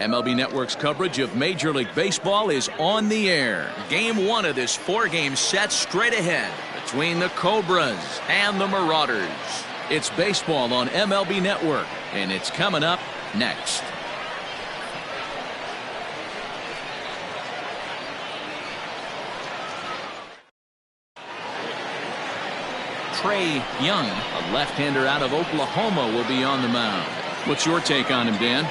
MLB Network's coverage of Major League Baseball is on the air. Game 1 of this 4-game set straight ahead between the Cobras and the Marauders. It's baseball on MLB Network, and it's coming up next. Trey Young, a left-hander out of Oklahoma, will be on the mound. What's your take on him, Dan?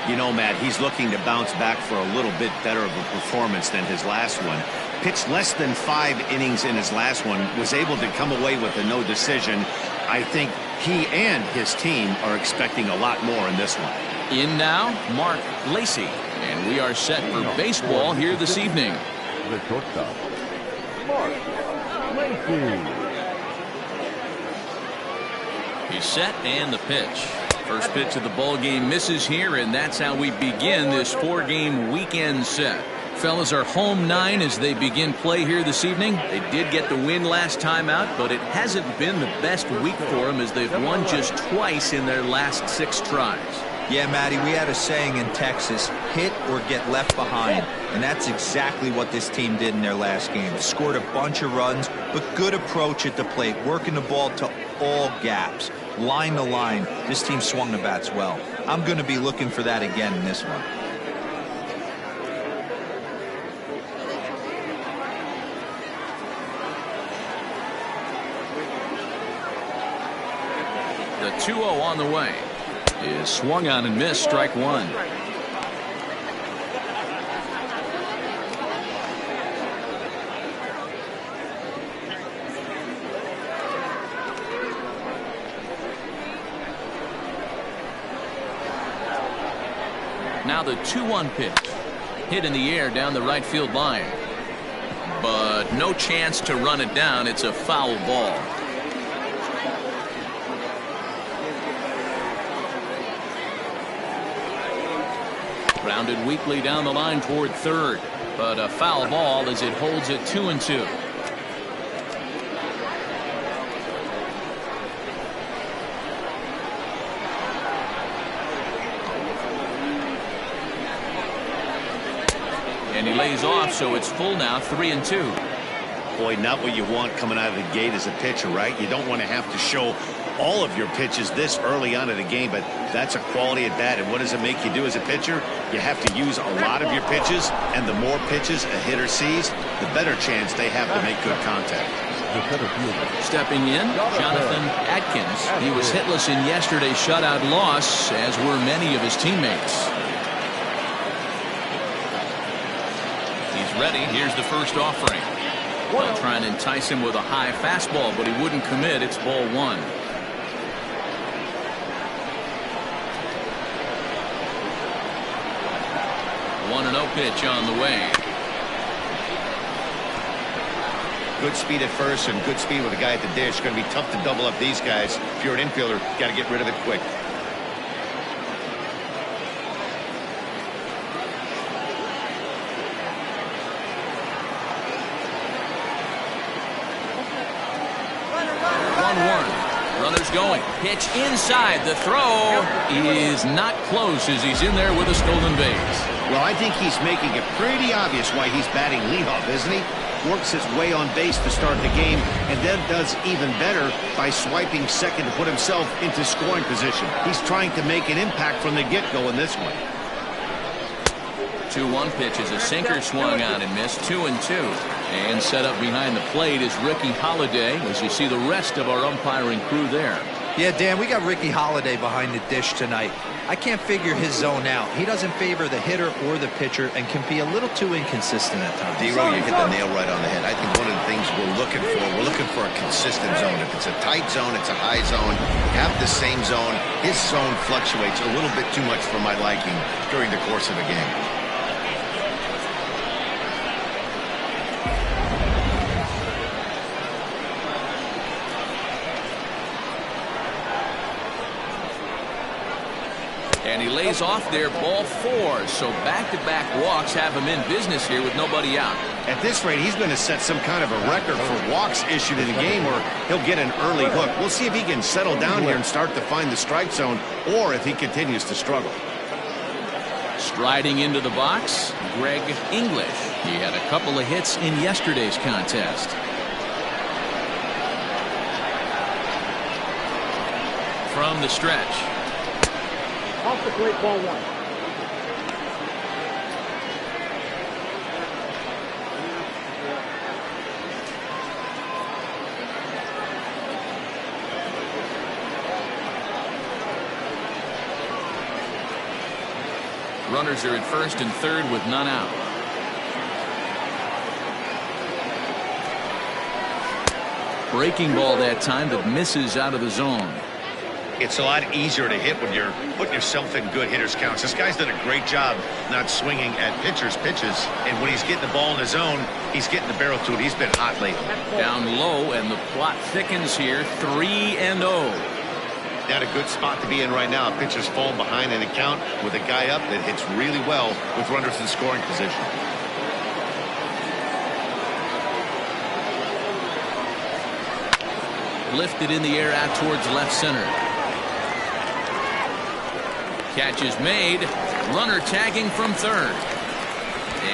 You know, Matt, he's looking to bounce back for a little bit better of a performance than his last one. Pitched less than 5 innings in his last one, was able to come away with a no decision. I think he and his team are expecting a lot more in this one. In now, Mark Lacey, and we are set for baseball here this evening. The shortstop, Mark Lacey. He's set, and the pitch. First pitch of the ball game misses here, and that's how we begin this 4-game weekend set. Fellas are home 9 as they begin play here this evening. They did get the win last time out, but it hasn't been the best week for them as they've won just twice in their last 6 tries. Yeah, Matty, we had a saying in Texas, hit or get left behind, and that's exactly what this team did in their last game. Scored a bunch of runs, but good approach at the plate, working the ball to all gaps, line to line. This team swung the bats well. I'm going to be looking for that again in this one. The 2-0 on the way is swung on and missed, strike 1. Now the 2-1 pitch, hit in the air down the right field line, but no chance to run it down. It's a foul ball. Grounded weakly down the line toward third, but a foul ball as it holds it 2-2. And he lays off, so it's full now, 3-2. Boy, not what you want coming out of the gate as a pitcher, right? You don't want to have to show all of your pitches this early on in the game, but that's a quality at bat. And what does it make you do as a pitcher? You have to use a lot of your pitches, and the more pitches a hitter sees, the better chance they have to make good contact. Stepping in, Jonathan Atkins. He was hitless in yesterday's shutout loss, as were many of his teammates. He's ready. Here's the first offering. They'll try and entice him with a high fastball, but he wouldn't commit. It's ball 1. One 1-0 pitch on the way. Good speed at first and good speed with the guy at the dish. It's going to be tough to double up these guys. If you're an infielder, got to get rid of it quick. Runners going. Pitch inside. The throw is not close as he's in there with a stolen base. Well, I think he's making it pretty obvious why he's batting leadoff, isn't he? Works his way on base to start the game and then does even better by swiping second to put himself into scoring position. He's trying to make an impact from the get-go in this one. 2-1 pitch is a sinker swung on and missed, 2-2. And set up behind the plate is Ricky Holiday as you see the rest of our umpiring crew there. Yeah, Dan, we got Ricky Holiday behind the dish tonight. I can't figure his zone out. He doesn't favor the hitter or the pitcher and can be a little too inconsistent at times. D-Row, you hit the nail right on the head. I think one of the things we're looking for a consistent zone. If it's a tight zone, it's a high zone. Have the same zone. His zone fluctuates a little bit too much for my liking during the course of a game. And he lays off there, ball 4. So back-to-back walks have him in business here with nobody out. At this rate, he's going to set some kind of a record for walks issued in the game, or he'll get an early hook. We'll see if he can settle down here and start to find the strike zone, or if he continues to struggle. Striding into the box, Greg English. He had a couple of hits in yesterday's contest. From the stretch. Off the plate, ball one. Runners are at first and third with none out. Breaking ball that time that misses out of the zone. It's a lot easier to hit when you're putting yourself in good hitters counts. This guy's done a great job not swinging at pitchers' pitches. And when he's getting the ball in the zone, he's getting the barrel to it. He's been hot lately. Down low, and the plot thickens here. 3-0. Not a good spot to be in right now. Pitcher's falling behind in the count with a guy up that hits really well with runners in scoring position. Lifted in the air out towards left center. Catch is made. Runner tagging from third.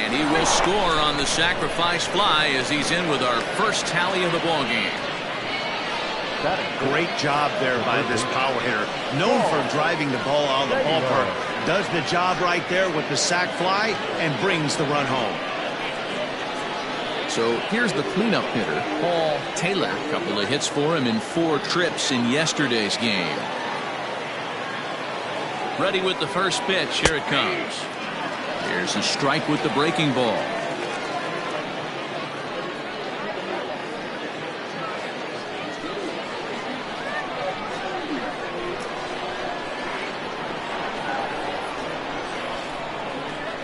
And he will score on the sacrifice fly as he's in with our first tally of the ball game. Great job there by this power hitter. Known for driving the ball out of the ballpark. Does the job right there with the sac fly and brings the run home. So here's the cleanup hitter, Paul Taylor. A couple of hits for him in 4 trips in yesterday's game. Ready with the first pitch. Here it comes. Here's a strike with the breaking ball.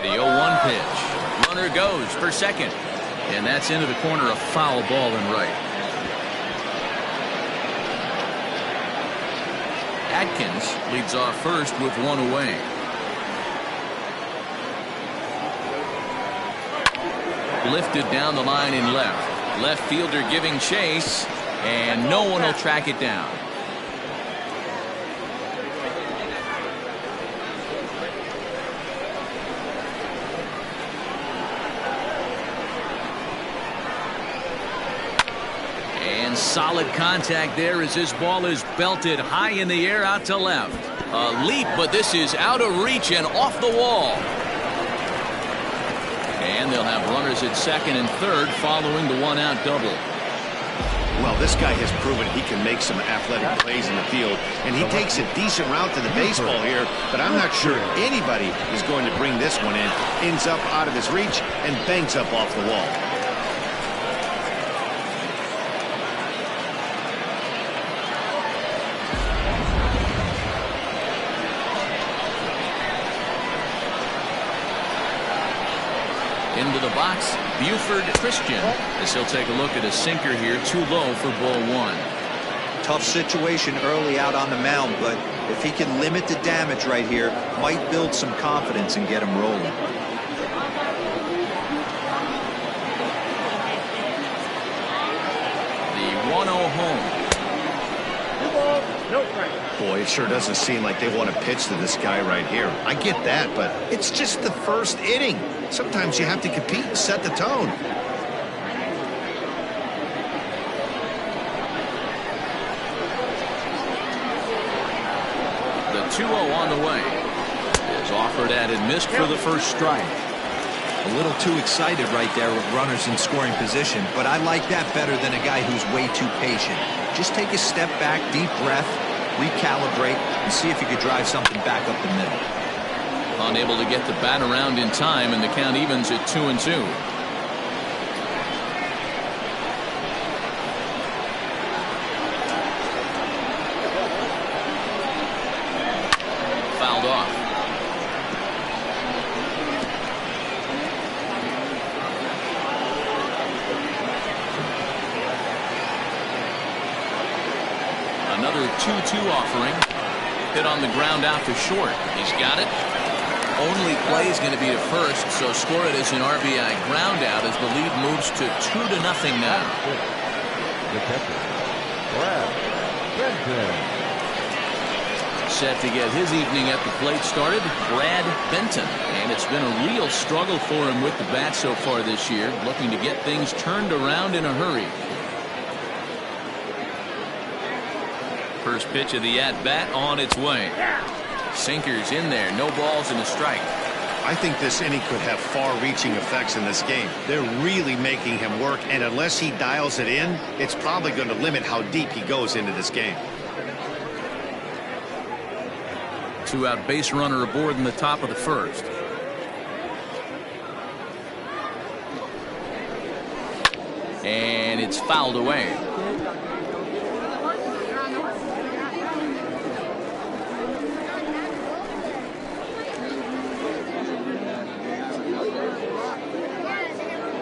The 0-1 pitch. Runner goes for second. And that's into the corner, a foul ball and right. Atkins leads off first with 1 away. Lifted down the line in left. Left fielder giving chase, and no one will track it down. Solid contact there as this ball is belted high in the air out to left. A leap, but this is out of reach and off the wall. And they'll have runners at second and third following the 1-out double. Well, this guy has proven he can make some athletic plays in the field, and he takes a decent route to the baseball here, but I'm not sure anybody is going to bring this one in. Ends up out of his reach and bangs up off the wall. Into the box, Buford Christian, as he'll take a look at a sinker here, too low for ball 1. Tough situation early out on the mound, but if he can limit the damage right here, might build some confidence and get him rolling. The 1-0 home. Boy, it sure doesn't seem like they want to pitch to this guy right here. I get that, but it's just the first inning. Sometimes you have to compete and set the tone. The 2-0 on the way. Is offered at and missed for the first strike. A little too excited right there with runners in scoring position, but I like that better than a guy who's way too patient. Just take a step back, deep breath, recalibrate, and see if you could drive something back up the middle. Unable to get the bat around in time, and the count evens at 2-2. Fouled off. Another 2-2 offering. Hit on the ground out to short. He's got it. Only play is going to be to first, so score it as an RBI ground out as the lead moves to 2-0 now. Set to get his evening at the plate started, Brad Benton. And it's been a real struggle for him with the bat so far this year, looking to get things turned around in a hurry. First pitch of the at-bat on its way. Sinkers in there, no balls and a strike. I think this inning could have far-reaching effects in this game. They're really making him work, and unless he dials it in, it's probably going to limit how deep he goes into this game. Two-out base runner aboard in the top of the first. And it's fouled away.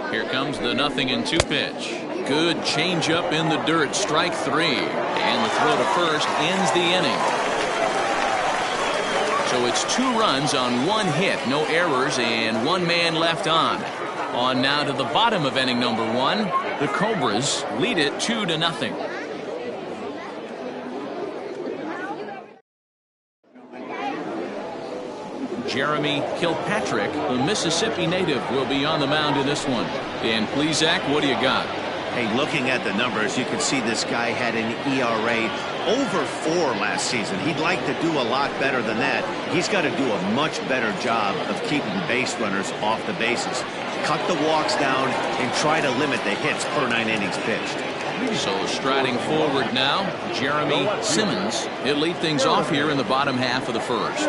Here comes the 0-2 pitch. Good changeup in the dirt. Strike three. And the throw to first ends the inning. So it's 2 runs on 1 hit. No errors and 1 man left on. On now to the bottom of inning number 1. The Cobras lead it 2-0. Jeremy Kilpatrick, the Mississippi native, will be on the mound in this one. Dan Plesac, what do you got? Hey, looking at the numbers, you can see this guy had an ERA over 4 last season. He'd like to do a lot better than that. He's got to do a much better job of keeping base runners off the bases. Cut the walks down and try to limit the hits per 9 innings pitched. So striding forward now, Jeremy Simmons. He'll lead things off here in the bottom half of the first.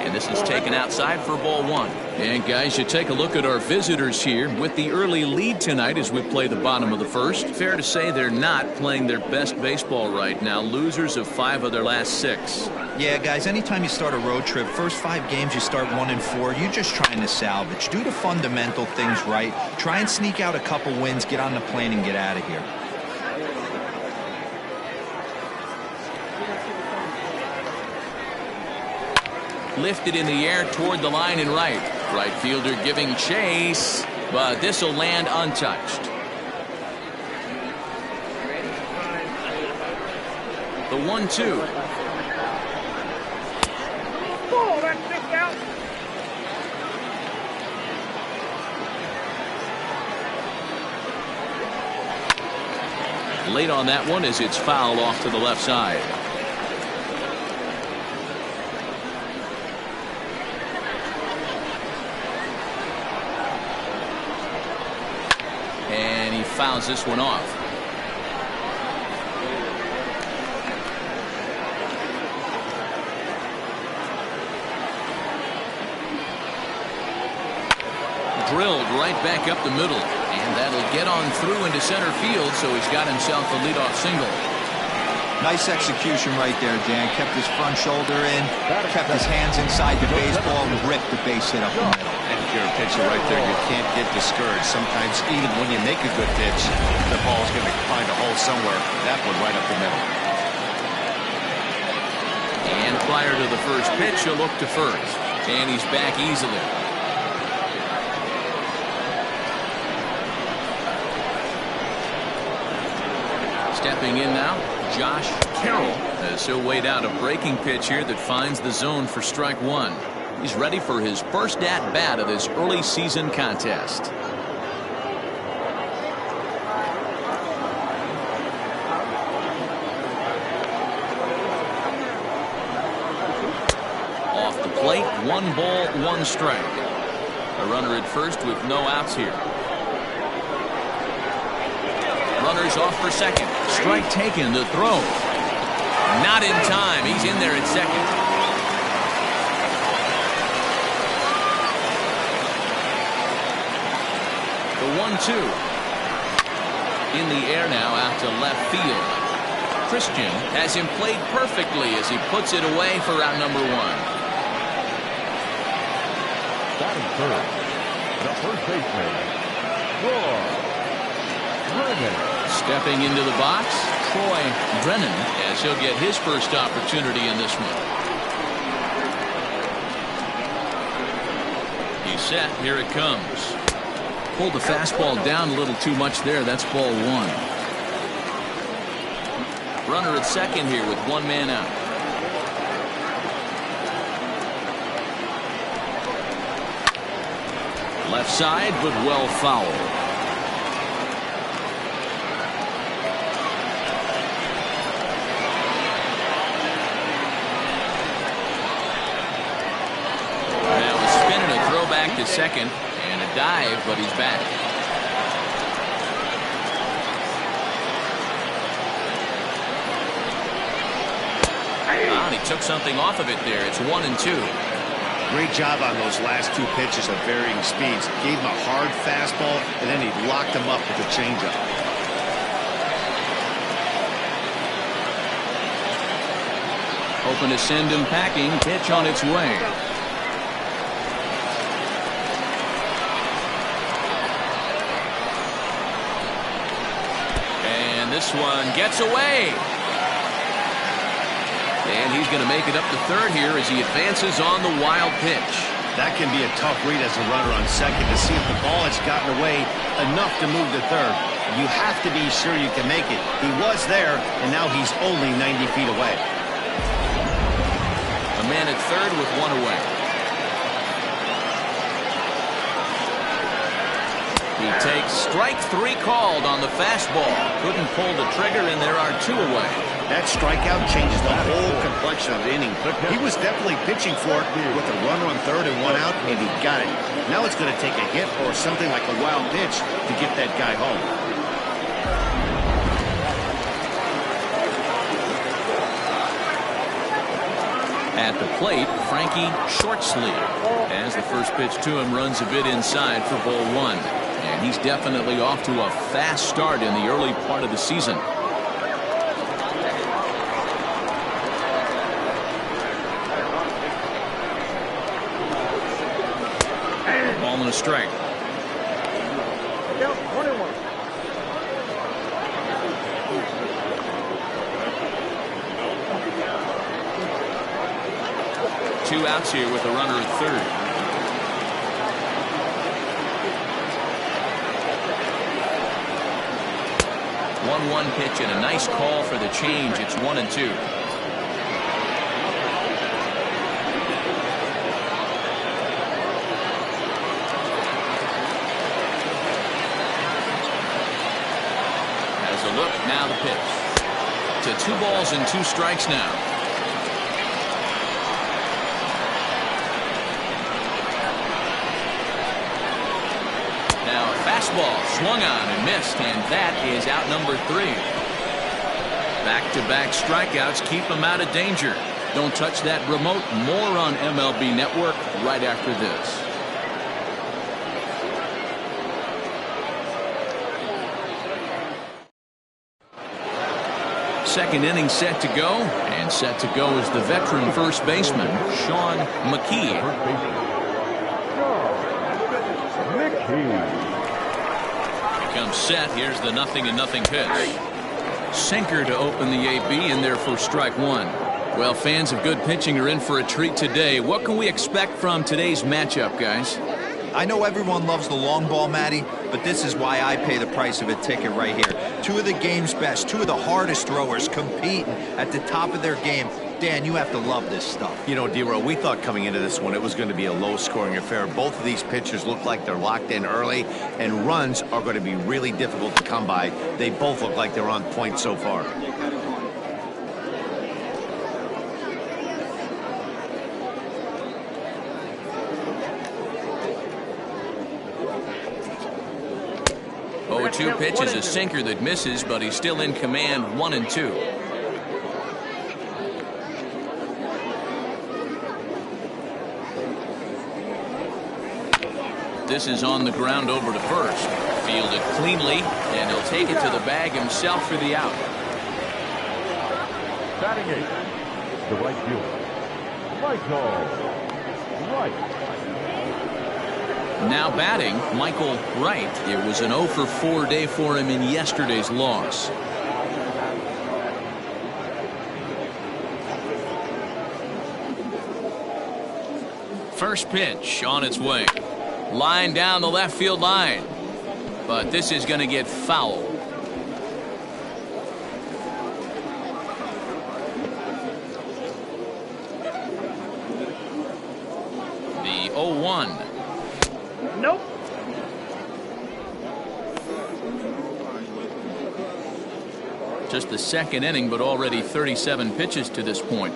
And this is taken outside for ball 1. And guys, you take a look at our visitors here with the early lead tonight as we play the bottom of the first. Fair to say they're not playing their best baseball right now. Losers of 5 of their last 6. Yeah, guys, anytime you start a road trip, first 5 games you start 1-4, you're just trying to salvage. Do the fundamental things right. Try and sneak out a couple wins, get on the plane and get out of here. Lifted in the air toward the line and right. Right fielder giving chase, but this will land untouched. The 1-2. Oh, that's just out. Late on that one as it's fouled off to the left side. And he fouls this one off. Drilled right back up the middle, and that'll get on through into center field, so he's got himself a leadoff single. Nice execution right there, Dan. Kept his front shoulder in, kept his hands inside the baseball, and ripped the base hit up the middle. And if you're a pitcher right there, you can't get discouraged. Sometimes even when you make a good pitch, the ball's going to find a hole somewhere. That one right up the middle. And prior to the first pitch, he'll look to first, and he's back easily. Stepping in now, Josh Carroll, as he'll wait out a breaking pitch here that finds the zone for strike 1. He's ready for his first at-bat of this early season contest. Off the plate, 1 ball, 1 strike. A runner at first with no outs here. Runners off for second. Strike taken. The throw. Not in time. He's in there at second. The 1-2. In the air now out to left field. Christian has him played perfectly as he puts it away for out number 1. Batting first, the first baseman, Brennan. Stepping into the box, Troy Brennan, as he'll get his first opportunity in this one. He's set. Here it comes. Pulled the fastball down a little too much there. That's ball 1. Runner at second here with one man out. Left side, but well fouled. Now a spin and a throwback to second, and a dive, but he's back. And he took something off of it there. It's 1-2. Great job on those last two pitches of varying speeds. Gave him a hard fastball, and then he locked him up with a changeup. Hoping to send him packing. Pitch on its way. And this one gets away. And he's going to make it up to third here as he advances on the wild pitch. That can be a tough read as a runner on second to see if the ball has gotten away enough to move to third. You have to be sure you can make it. He was there, and now he's only 90 feet away. A man at third with one away. He takes strike three called on the fastball. Couldn't pull the trigger, and there are two away. That strikeout changes the whole complexion of the inning. He was definitely pitching for it with a runner on third and one out, and he got it. Now it's going to take a hit or something like a wild pitch to get that guy home. At the plate, Frankie Shortsleeve, as the first pitch to him runs a bit inside for ball one. And he's definitely off to a fast start in the early part of the season. Ball and a strike. Count 21. Two outs here with a runner at third. 1-1 pitch and a nice call for the change. It's 1-2. Has a look, now the pitch. To 2 balls and 2 strikes now. Now a fastball swung on and missed, and that is out number 3. Back-to-back strikeouts keep him out of danger. Don't touch that remote. More on MLB Network right after this. Second inning set to go, and set to go is the veteran first baseman, Sean McKee. Comes set. Here's the 0-0 pitch. Sinker to open the AB in there for strike 1. Well, fans of good pitching are in for a treat today. What can we expect from today's matchup, guys? I know everyone loves the long ball, Matty, but this is why I pay the price of a ticket right here. 2 of the game's best, 2 of the hardest throwers competing at the top of their game. Dan, you have to love this stuff. You know, D-Row, we thought coming into this one it was going to be a low-scoring affair. Both of these pitchers look like they're locked in early, and runs are going to be really difficult to come by. They both look like they're on point so far. Oh, 2 pitch is a sinker that misses, but he's still in command. 1-2. This is on the ground over to first. Fielded cleanly, and he'll take it to the bag himself for the out. Batting 8, the right fielder, Michael Wright. Now batting, Michael Wright. It was an 0-for-4 day for him in yesterday's loss. First pitch on its way. Line down the left field line. But this is going to get fouled. 0-1. Nope. Just the second inning, but already 37 pitches to this point.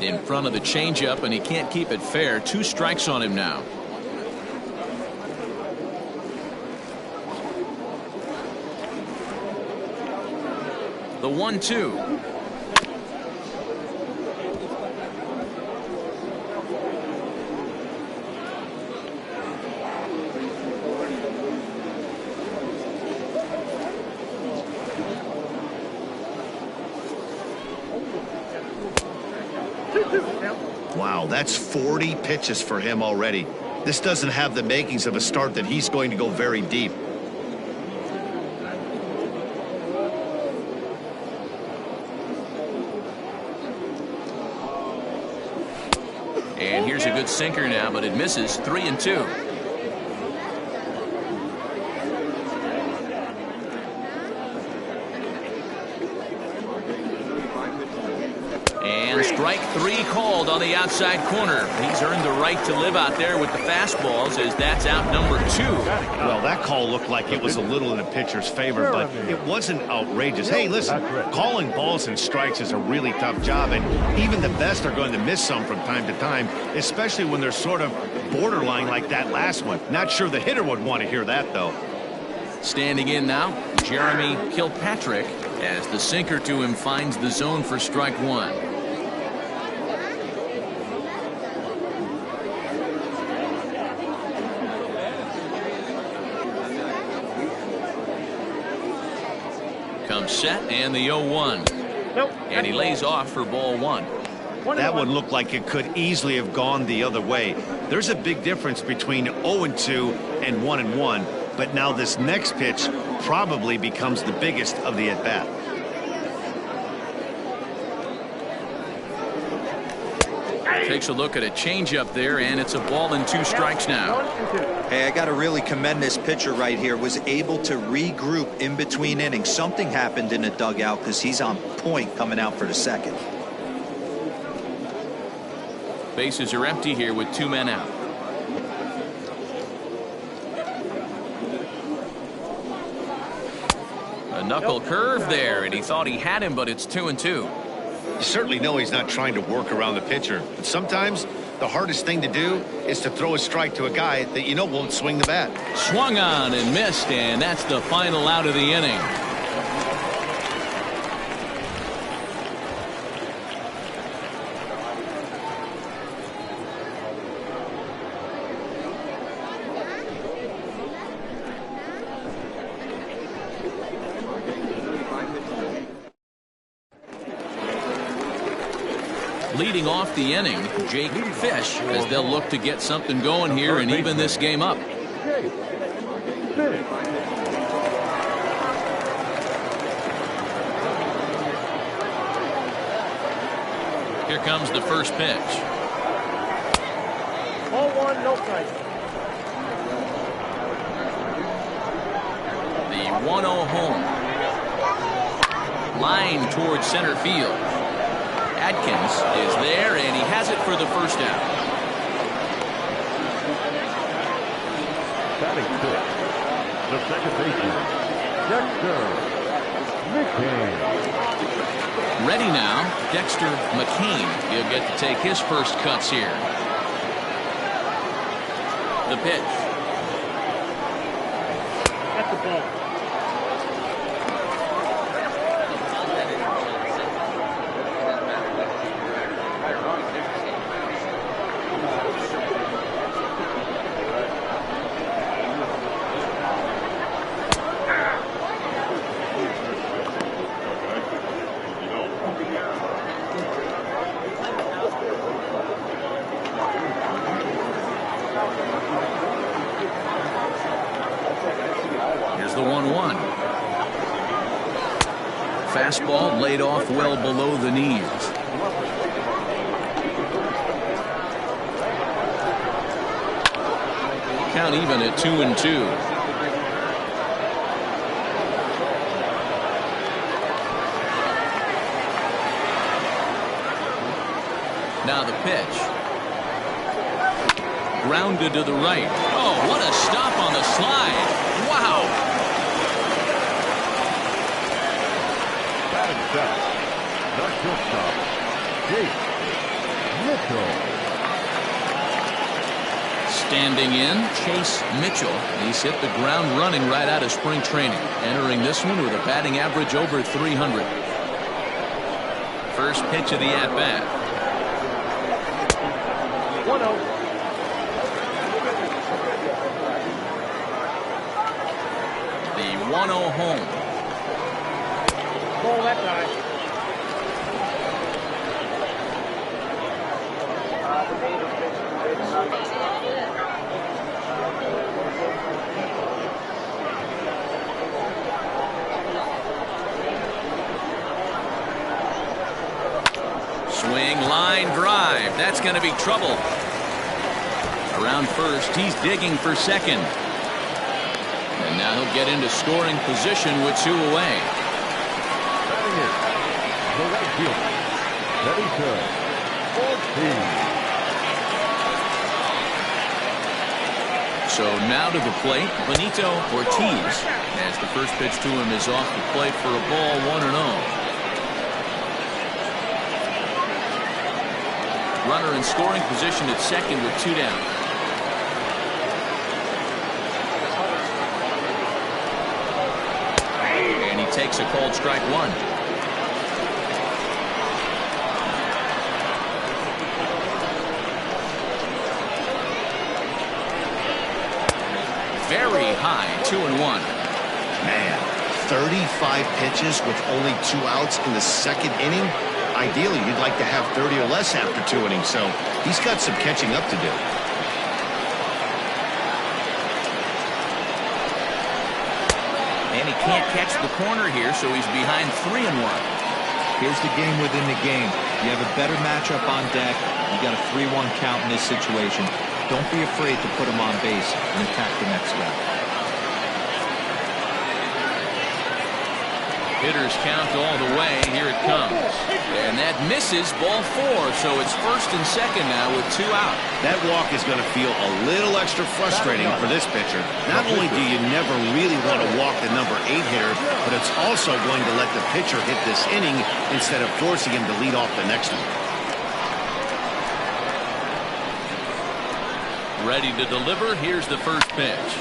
In front of the changeup, and he can't keep it fair. 2 strikes on him now. The 1-2. Wow, that's 40 pitches for him already. This doesn't have the makings of a start that he's going to go very deep. And here's a good sinker now, but it misses. 3-2. And strike 3 called on the outside corner. He's earned the right to live out there with the fastballs, as that's out number 2. Well, that call looked like it was a little in the pitcher's favor, but it wasn't outrageous. Hey, listen, calling balls and strikes is a really tough job, and even the best are going to miss some from time to time, especially when they're sort of borderline like that last one. Not sure the hitter would want to hear that, though. Standing in now, Jeremy Kilpatrick, as the sinker to him finds the zone for strike 1. Comes set, and the 0-1. Nope. And he lays off for ball 1. That one looked like it could easily have gone the other way. There's a big difference between 0-2 and 1-1, but now this next pitch probably becomes the biggest of the at-bat. Takes a look at a changeup there, and it's a ball and 2 strikes now. Hey, I got to really commend this pitcher right here. Was able to regroup in between innings. Something happened in the dugout because he's on point coming out for the second. Bases are empty here with 2 men out. A knuckle curve there, and he thought he had him, but it's 2-2. You certainly know he's not trying to work around the pitcher, but sometimes the hardest thing to do is to throw a strike to a guy that you know won't swing the bat. Swung on and missed, and that's the final out of the inning. Leading off the inning, Jake Fish, as they'll look to get something going here and even this game up. Here comes the first pitch. 0-1, no strike. The 1-0 home. Line towards center field. Adkins is there, and he has it for the first out. Batting fifth, the second baseman, Dexter McCain. Ready now, Dexter McCain. He'll get to take his first cuts here. The pitch. That's the ball. The 1-1. Fastball laid off well below the knees. Count even at 2-2. Now the pitch. Grounded to the right. Oh, what a stop on the slide. Wow. Batting second, the shortstop, Jake Mitchell. Standing in, Chase Mitchell. He's hit the ground running right out of spring training. Entering this one with a batting average over 300. First pitch of the at-bat. 1-0. The 1-0 home. Ball that guy. Swing, line drive. That's going to be trouble. Around first, he's digging for second. And now he'll get into scoring position with 2 away. Batting in, the right fielder, Benito Ortiz. So now to the plate, Benito Ortiz, as the first pitch to him is off the plate for a ball, 1-0. Runner in scoring position at second with 2 down. And he takes a called strike 1. Very high, 2-1. Man, 35 pitches with only 2 outs in the second inning. Ideally, you'd like to have 30 or less after 2 innings, so he's got some catching up to do. And he can't catch the corner here, so he's behind 3-1. Here's the game within the game. You have a better matchup on deck. You got a 3-1 count in this situation. Don't be afraid to put him on base and attack the next guy. Hitters count all the way. Here it comes. And that misses, ball 4. So it's first and second now with 2 out. That walk is going to feel a little extra frustrating for this pitcher. Not only do you never really want to walk the number 8 hitter, but it's also going to let the pitcher hit this inning instead of forcing him to lead off the next one. Ready to deliver. Here's the first pitch.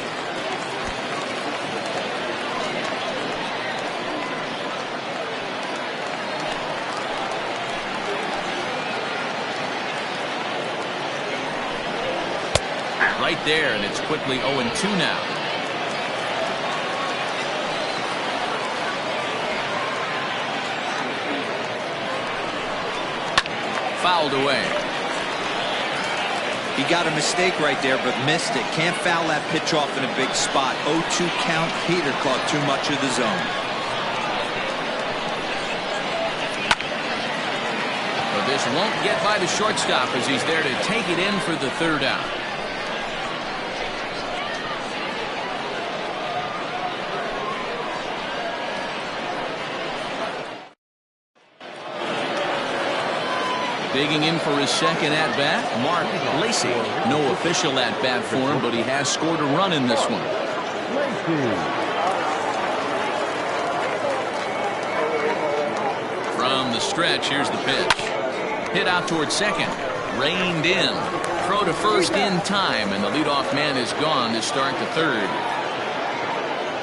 Right there, and it's quickly 0-2 now. Fouled away. He got a mistake right there, but missed it. Can't foul that pitch off in a big spot. 0-2 count. Peter caught too much of the zone. But this won't get by the shortstop as he's there to take it in for the 3rd out. Digging in for his second at-bat, Mark Lacey. No official at-bat for him, but he has scored a run in this one. From the stretch, here's the pitch. Hit out towards second. Reined in. Throw to first in time, and the leadoff man is gone to start the 3rd.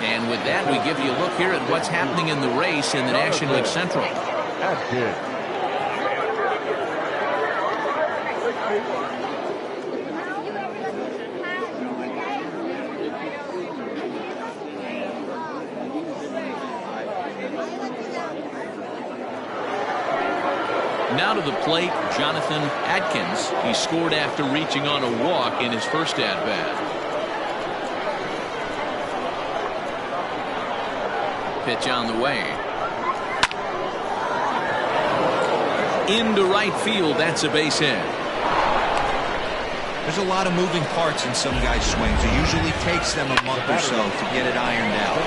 And with that, we give you a look here at what's happening in the race in the National League Central. That's it. Now to the plate, Jonathan Adkins. He scored after reaching on a walk in his first at-bat. Pitch on the way. Into right field. That's a base hit. There's a lot of moving parts in some guys' swings. It usually takes them a month or so to get it ironed out.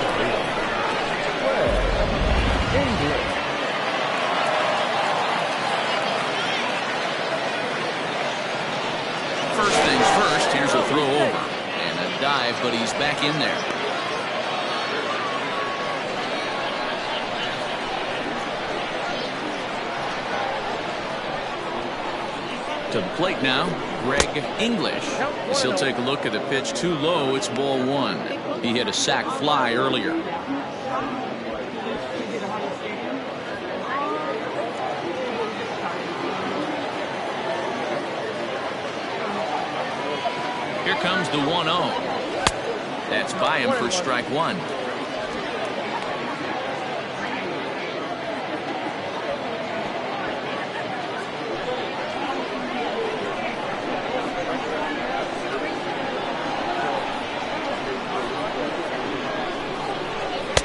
first. Here's a throw over. And a dive, but he's back in there. To the plate now, Greg English. As he'll take a look at the pitch too low. It's ball one. He hit a sac fly earlier. Here comes the 1-0. That's by him for strike one.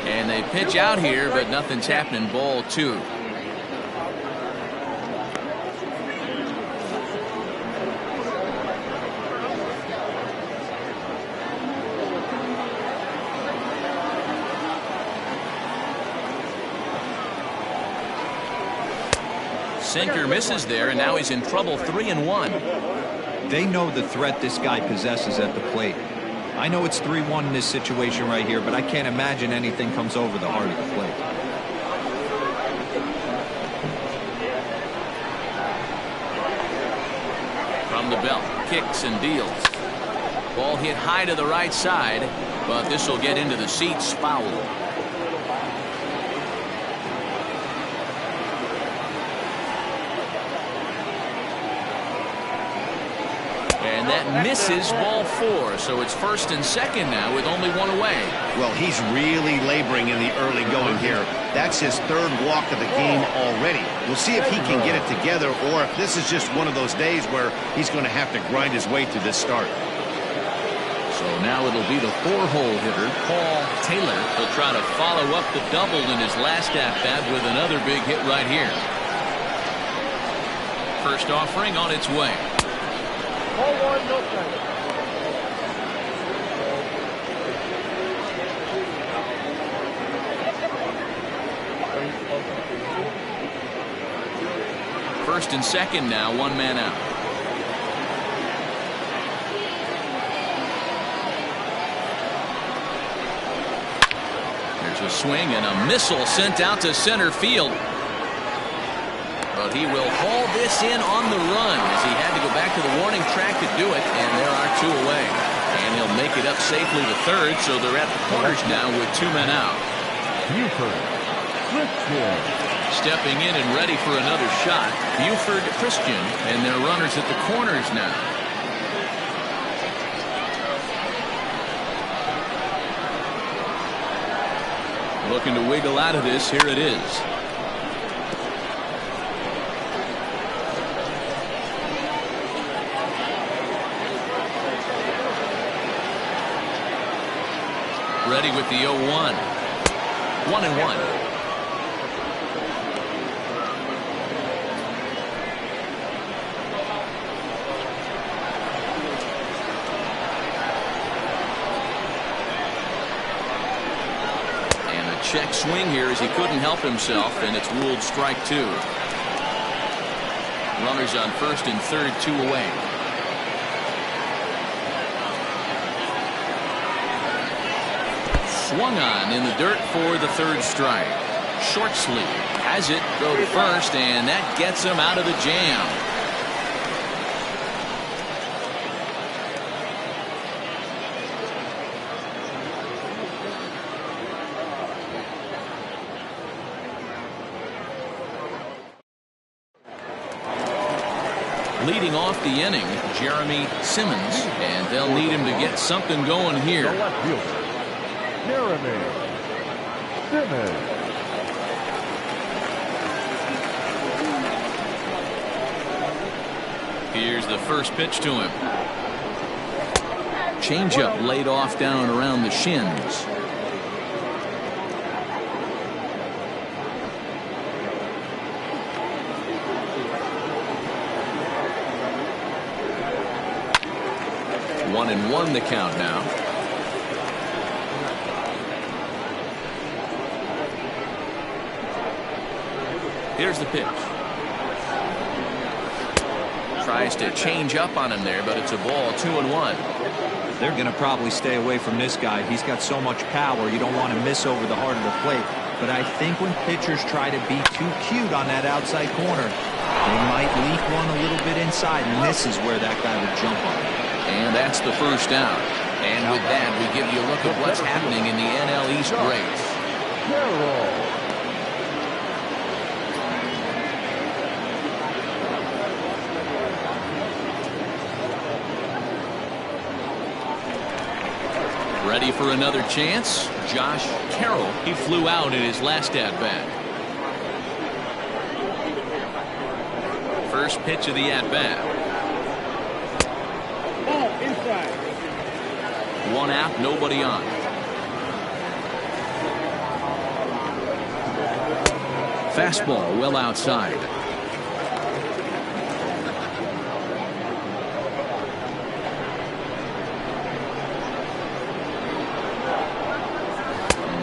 And they pitch out here, but nothing's happening. Ball two. Sinker misses there, and now he's in trouble. 3-1. They know the threat this guy possesses at the plate. I know it's 3-1 in this situation right here, but I can't imagine anything comes over the heart of the plate. From the belt, kicks and deals. Ball hit high to the right side, but this will get into the seats. Foul. And that misses. Ball four. So it's first and second now with only one away. Well, he's really laboring in the early going here. That's his third walk of the game already. We'll see if he can get it together, or if this is just one of those days where he's going to have to grind his way through this start. So now it'll be the four-hole hitter, Paul Taylor. He'll try to follow up the double in his last at-bat with another big hit right here. First offering on its way. Ball one, no strike. First and second now, one man out. There's a swing and a missile sent out to center field. But he will haul this in on the run as he had to go back to the warning track to do it, and there are two away. And he'll make it up safely to third, so they're at the corners now with two men out. Buford Christian. Stepping in and ready for another shot, Buford Christian, and their runners at the corners now. Looking to wiggle out of this. Here it is. Ready with the 0-1. 1-1. Check swing here as he couldn't help himself, and it's ruled strike two. Runners on first and third, two away. Swung on in the dirt for the third strike. Short sleeve has it, go to first, and that gets him out of the jam. Leading off the inning, Jeremy Simmons, and they'll need him to get something going here. The left fielder, Jeremy Simmons. Here's the first pitch to him. Changeup laid off down around the shins. One and one the count now. Here's the pitch. Tries to change up on him there, but it's a ball, 2-1. They're going to probably stay away from this guy. He's got so much power. You don't want to miss over the heart of the plate. But I think when pitchers try to be too cute on that outside corner, they might leak one a little bit inside, and this is where that guy would jump on. And that's the first down. And with that, we give you a look at what's happening in the NL East race. Ready for another chance? Josh Carroll. He flew out in his last at-bat. First pitch of the at-bat. Ball inside. One out, nobody on. Fastball well outside.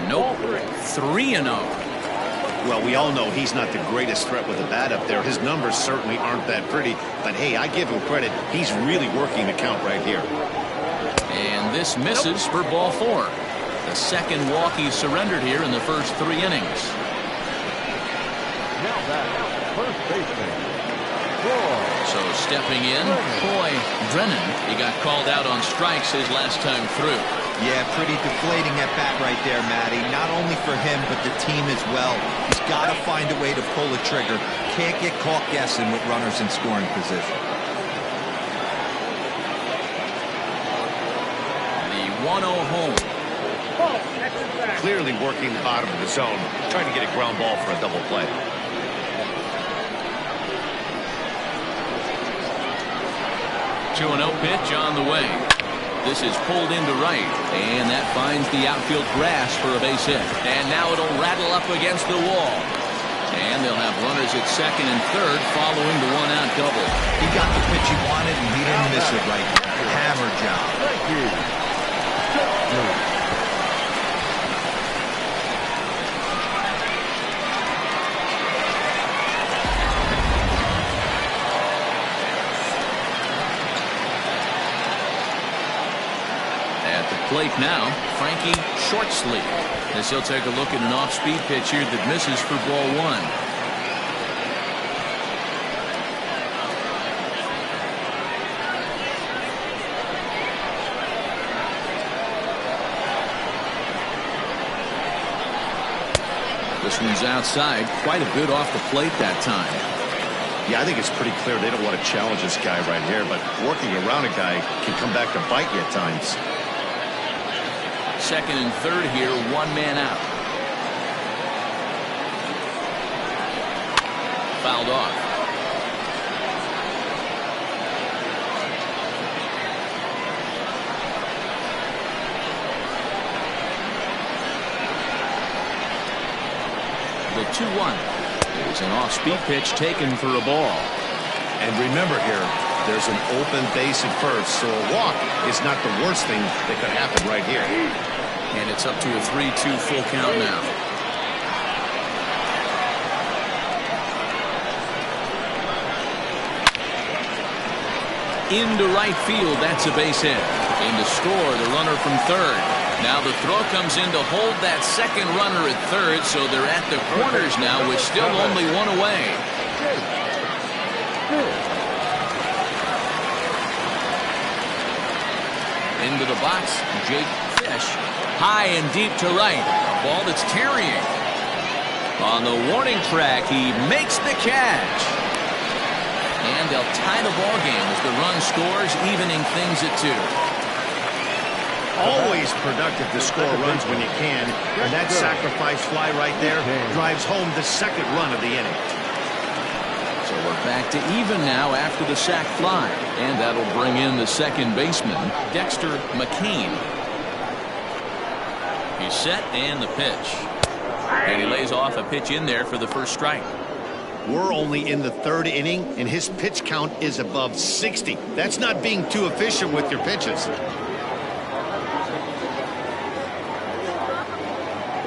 Nope. 3-0. Well, we all know he's not the greatest threat with the bat up there. His numbers certainly aren't that pretty. But, hey, I give him credit. He's really working the count right here. And this misses for ball 4. The second walk he's surrendered here in the first 3 innings. Now back, first baseman. So stepping in, Troy Brennan. He got called out on strikes his last time through. Yeah, pretty deflating at bat right there, Matty. Not only for him, but the team as well. He's got to find a way to pull a trigger. Can't get caught guessing with runners in scoring position. The 1-0 home. Ball, extra. Clearly working the bottom of the zone, trying to get a ground ball for a double play. 2-0 pitch on the way. This is pulled into right, and that finds the outfield grass for a base hit. And now it'll rattle up against the wall. And they'll have runners at second and third following the one-out double. He got the pitch he wanted, and he didn't miss it right. Hammer job. Thank you. Plate now, Frankie Shortsleeve, as he'll take a look at an off-speed pitch here that misses for ball 1. This one's outside, quite a bit off the plate that time. Yeah, I think it's pretty clear they don't want to challenge this guy right here, but working around a guy can come back to bite you at times. Second and third here, one man out. Fouled off. The 2-1. There's an off-speed pitch taken for a ball. And remember here, there's an open base at first, so a walk is not the worst thing that could happen right here. And it's up to a 3-2 full count now. Into right field, that's a base hit. In to score, the runner from third. Now the throw comes in to hold that second runner at third, so they're at the corners now with still only one away. Into the box, Jake Fish. High and deep to right. A ball that's tarrying. On the warning track, he makes the catch. And they'll tie the ball game as the run scores, evening things at 2. Always productive to score runs when you can, and that sacrifice fly right there drives home the second run of the inning. So we're back to even now after the sac fly, and that'll bring in the second baseman, Dexter McCain. He's set and the pitch. And he lays off a pitch in there for the first strike. We're only in the third inning, and his pitch count is above 60. That's not being too efficient with your pitches.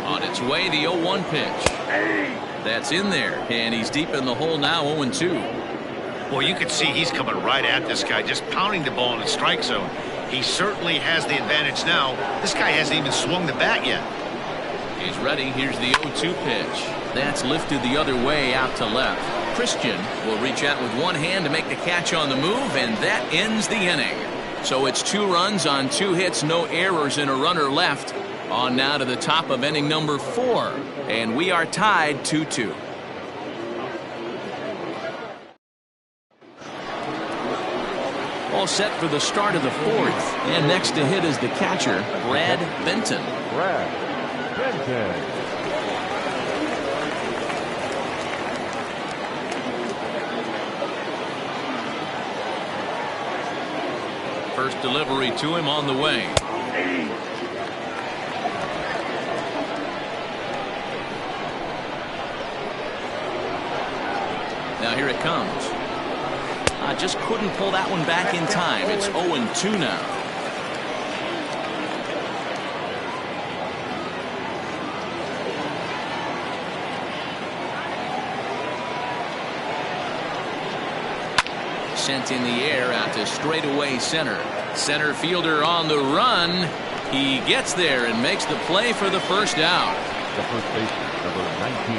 On its way, the 0-1 pitch. That's in there, and he's deep in the hole now, 0-2. Well, you can see he's coming right at this guy, just pounding the ball in the strike zone. He certainly has the advantage now. This guy hasn't even swung the bat yet. He's ready. Here's the 0-2 pitch. That's lifted the other way out to left. Christian will reach out with one hand to make the catch on the move, and that ends the inning. So it's 2 runs on 2 hits, no errors, and a runner left. On now to the top of inning number 4, and we are tied 2-2. All set for the start of the 4th, and next to hit is the catcher, Brad Benton. Brad Benton. First delivery to him on the way. Now here it comes. Just couldn't pull that one back in time. It's 0-2 now. Sent in the air out to straightaway center. Center fielder on the run. He gets there and makes the play for the first out. The first baseman, number 19.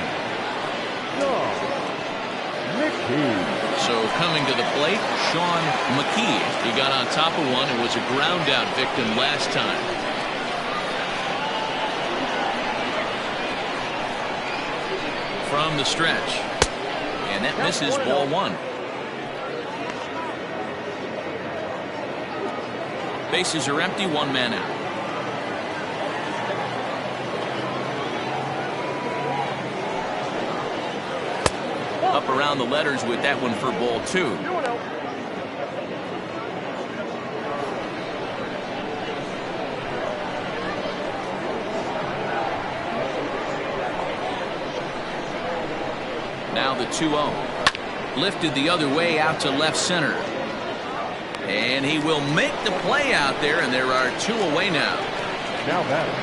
McKee. So coming to the plate, Sean McKee. He got on top of one and was a ground out victim last time. From the stretch. And that misses ball 1. Bases are empty, 1 man out. Up around the letters with that one for ball 2. Now the 2-0. Lifted the other way out to left center. And he will make the play out there, and there are 2 away now. Now batting,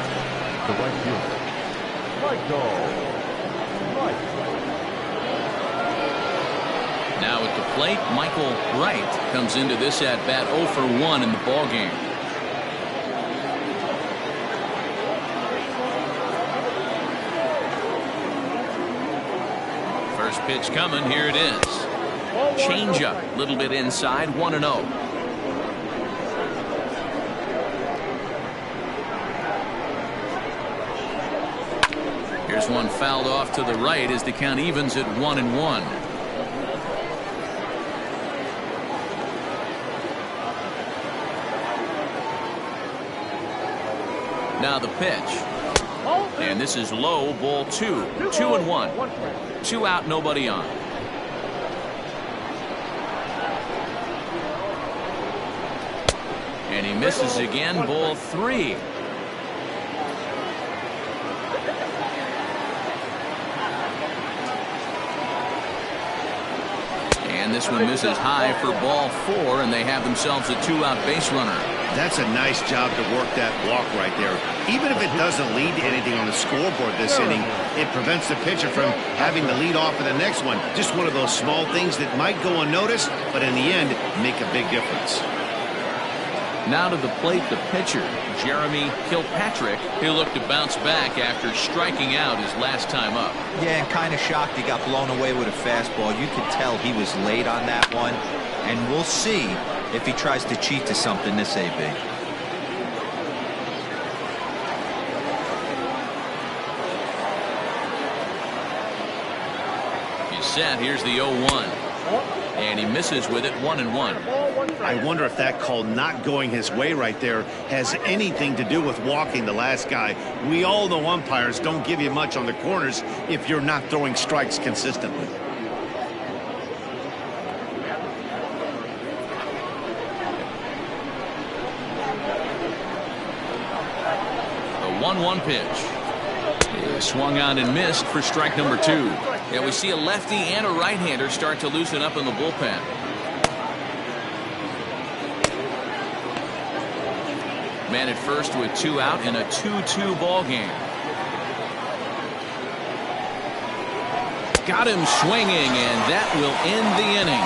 the right fielder, Michael Wright. Now at the plate, Michael Wright comes into this at bat 0 for 1 in the ball game. First pitch coming. Here it is. Changeup, a little bit inside, 1-0. Here's one fouled off to the right as the count evens at 1-1. Now the pitch. And this is low, ball 2. 2-1. 2 out, nobody on. And he misses again, ball 3. And this one misses high for ball 4, and they have themselves a 2-out base runner. That's a nice job to work that walk right there. Even if it doesn't lead to anything on the scoreboard this inning, it prevents the pitcher from having the lead off in the next one. Just one of those small things that might go unnoticed, but in the end, make a big difference. Now to the plate, the pitcher, Jeremy Kilpatrick. He'll look to bounce back after striking out his last time up. Yeah, and kind of shocked he got blown away with a fastball. You could tell he was late on that one, and we'll see if he tries to cheat to something this AB. He's set. Here's the 0-1. And he misses with it, 1-1. I wonder if that call not going his way right there has anything to do with walking the last guy. We all know umpires don't give you much on the corners if you're not throwing strikes consistently. The 1-1 pitch. He swung on and missed for strike number 2. Yeah, we see a lefty and a right-hander start to loosen up in the bullpen. Man at first with 2 out in a 2-2 ball game. Got him swinging, and that will end the inning.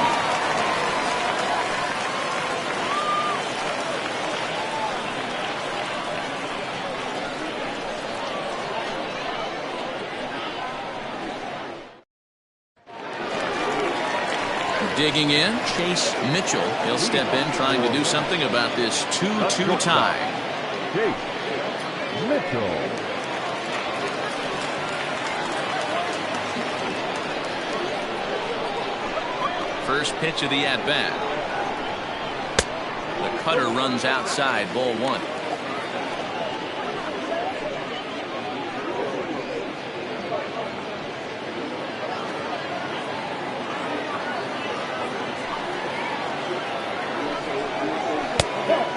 Digging in, Chase Mitchell. He'll step in trying to do something about this 2-2 tie. Chase Mitchell. First pitch of the at-bat. The cutter runs outside, ball one.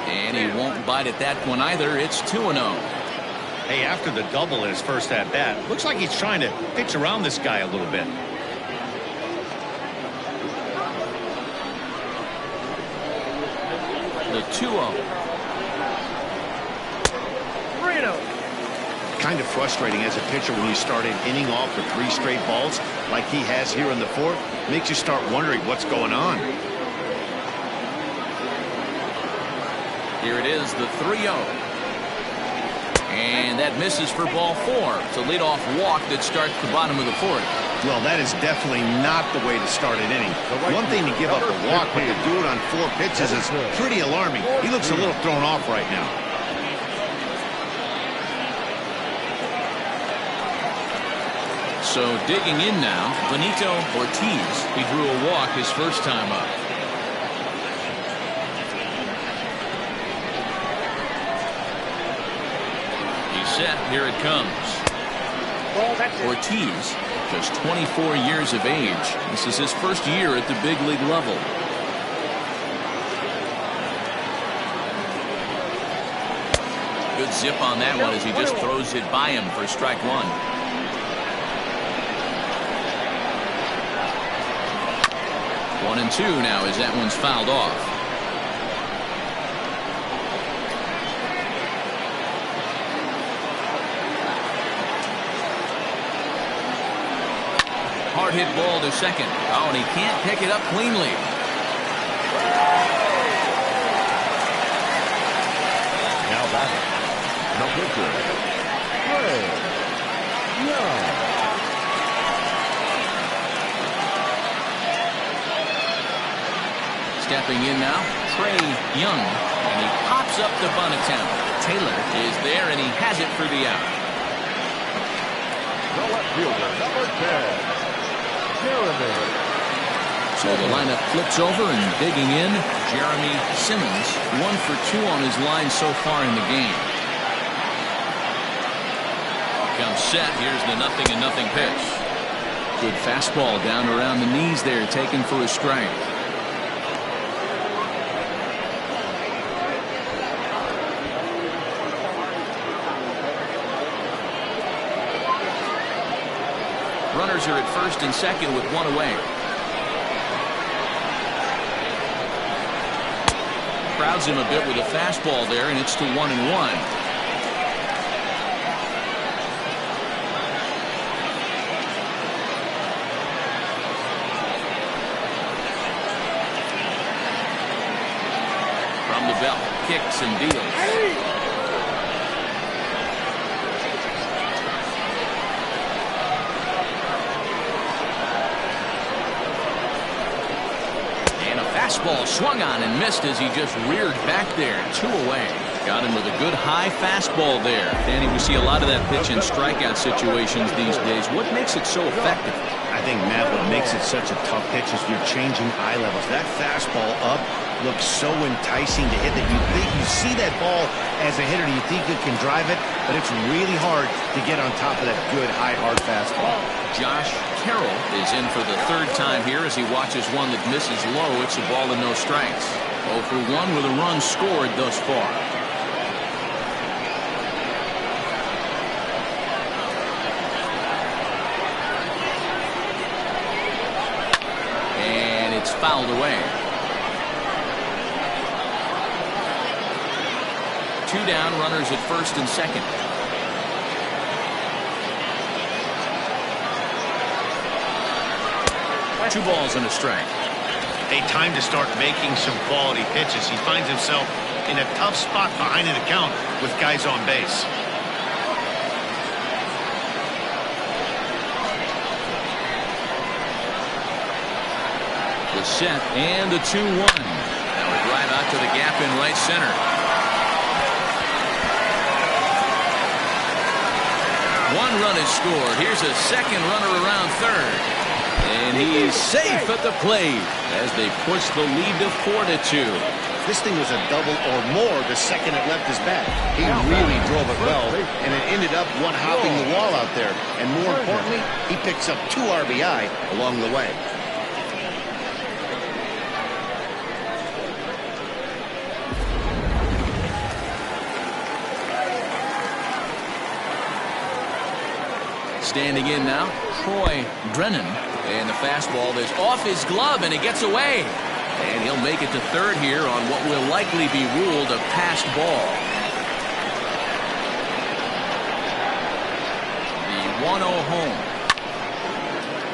And he won't bite at that one either. It's 2-0. Hey, after the double in his first at-bat, looks like he's trying to pitch around this guy a little bit. The 2-0. Kind of frustrating as a pitcher when you start an inning off with 3 straight balls like he has here in the 4th. Makes you start wondering what's going on. Here it is, the 3-0. And that misses for ball 4. It's a leadoff walk that starts the bottom of the 4th. Well, that is definitely not the way to start an inning. One thing to give up a walk, but to do it on 4 pitches is pretty alarming. He looks a little thrown off right now. So digging in now, Benito Ortiz. He drew a walk his first time up. He's set. Here it comes. Ortiz, just 24 years of age. This is his first year at the big league level. Good zip on that one as he just throws it by him for strike 1. 1-2 now as that one's fouled off. Hard hit ball to second. Oh, and he can't pick it up cleanly. Now back. No pitcher. Young. Stepping in now, Trey Young, and he pops up the bunt attempt. Taylor is there, and he has it for the out. The left fielder, number 10, Jeremy. So the lineup flips over, and digging in, Jeremy Simmons, 1 for 2 on his line so far in the game. Comes set. Here's the 0-0 pitch. Good fastball down around the knees there, taken for a strike. Runners are at first and second with 1 away. Crowds him a bit with a fastball there, and it's to 1-1. From the belt, kicks and deals. Fastball swung on and missed as he just reared back there. 2 away. Got him with a good high fastball there. Danny, we see a lot of that pitch in strikeout situations these days. What makes it so effective? I think, Matt, what makes it such a tough pitch is you're changing eye levels. That fastball up looks so enticing to hit that you see that ball as a hitter, you think you can drive it, but it's really hard to get on top of that good high hard fastball. Josh Carroll is in for the 3rd time here as he watches one that misses low. It's a ball and no strikes. 0 for 1 with a run scored thus far. And it's fouled away. 2 down, runners at first and second. Two balls and a strike. A time to start making some quality pitches. He finds himself in a tough spot behind an account with guys on base. The set and the 2-1. Now a drive out to the gap in right center. One run is scored. Here's a second runner around third. And he's safe at the plate as they push the lead to 4-2. This thing was a double or more the second it left his bat. He really drove it well, and it ended up one-hopping the wall out there. And more importantly, he picks up 2 RBI along the way. Standing in now, Troy Brennan. And the fastball is off his glove, and it gets away. And he'll make it to third here on what will likely be ruled a passed ball. The 1-0 home.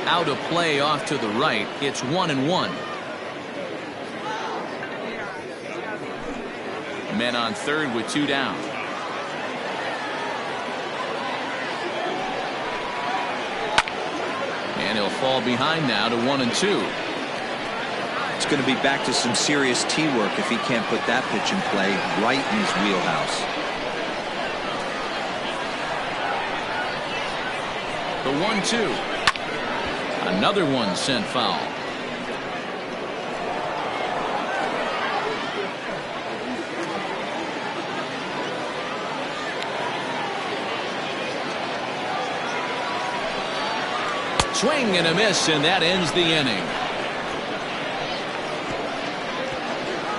Out of play off to the right. It's 1-1. Men on third with 2 down. And he'll fall behind now to 1-2. It's going to be back to some serious tee work if he can't put that pitch in play right in his wheelhouse. The 1-2. Another one sent foul. Swing and a miss, and that ends the inning.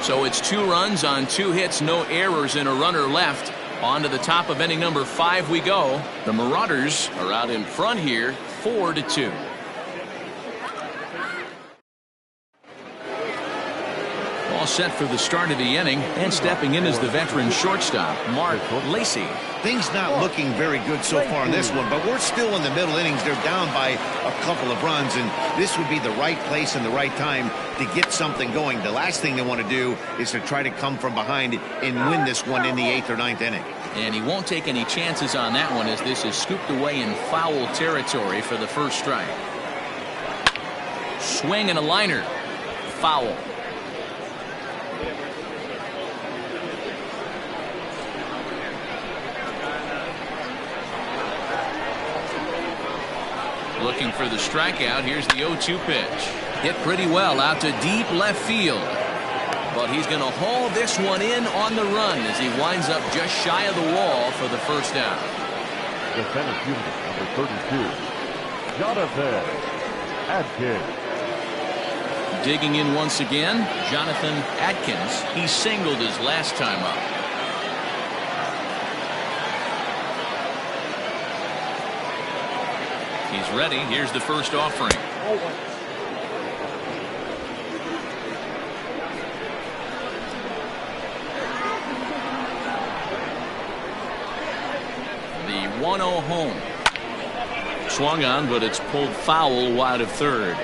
So it's 2 runs on 2 hits, no errors, and a runner left. On to the top of inning number 5 we go. The Marauders are out in front here, 4-2. All set for the start of the inning, and stepping in is the veteran shortstop, Mark Lacey. Things not looking very good so far in this one, but we're still in the middle innings. They're down by a couple of runs, and this would be the right place and the right time to get something going. The last thing they want to do is to try to come from behind and win this one in the 8th or 9th inning. And he won't take any chances on that one as this is scooped away in foul territory for the first strike. Swing and a liner. Foul. Looking for the strikeout. Here's the 0-2 pitch. Hit pretty well out to deep left field. But he's going to haul this one in on the run as he winds up just shy of the wall for the first down. The center fielder, number 32, Jonathan Adkins. Digging in once again, Jonathan Adkins. He singled his last time up. He's ready. Here's the first offering. The 1-0 home. Swung on, but it's pulled foul wide of third.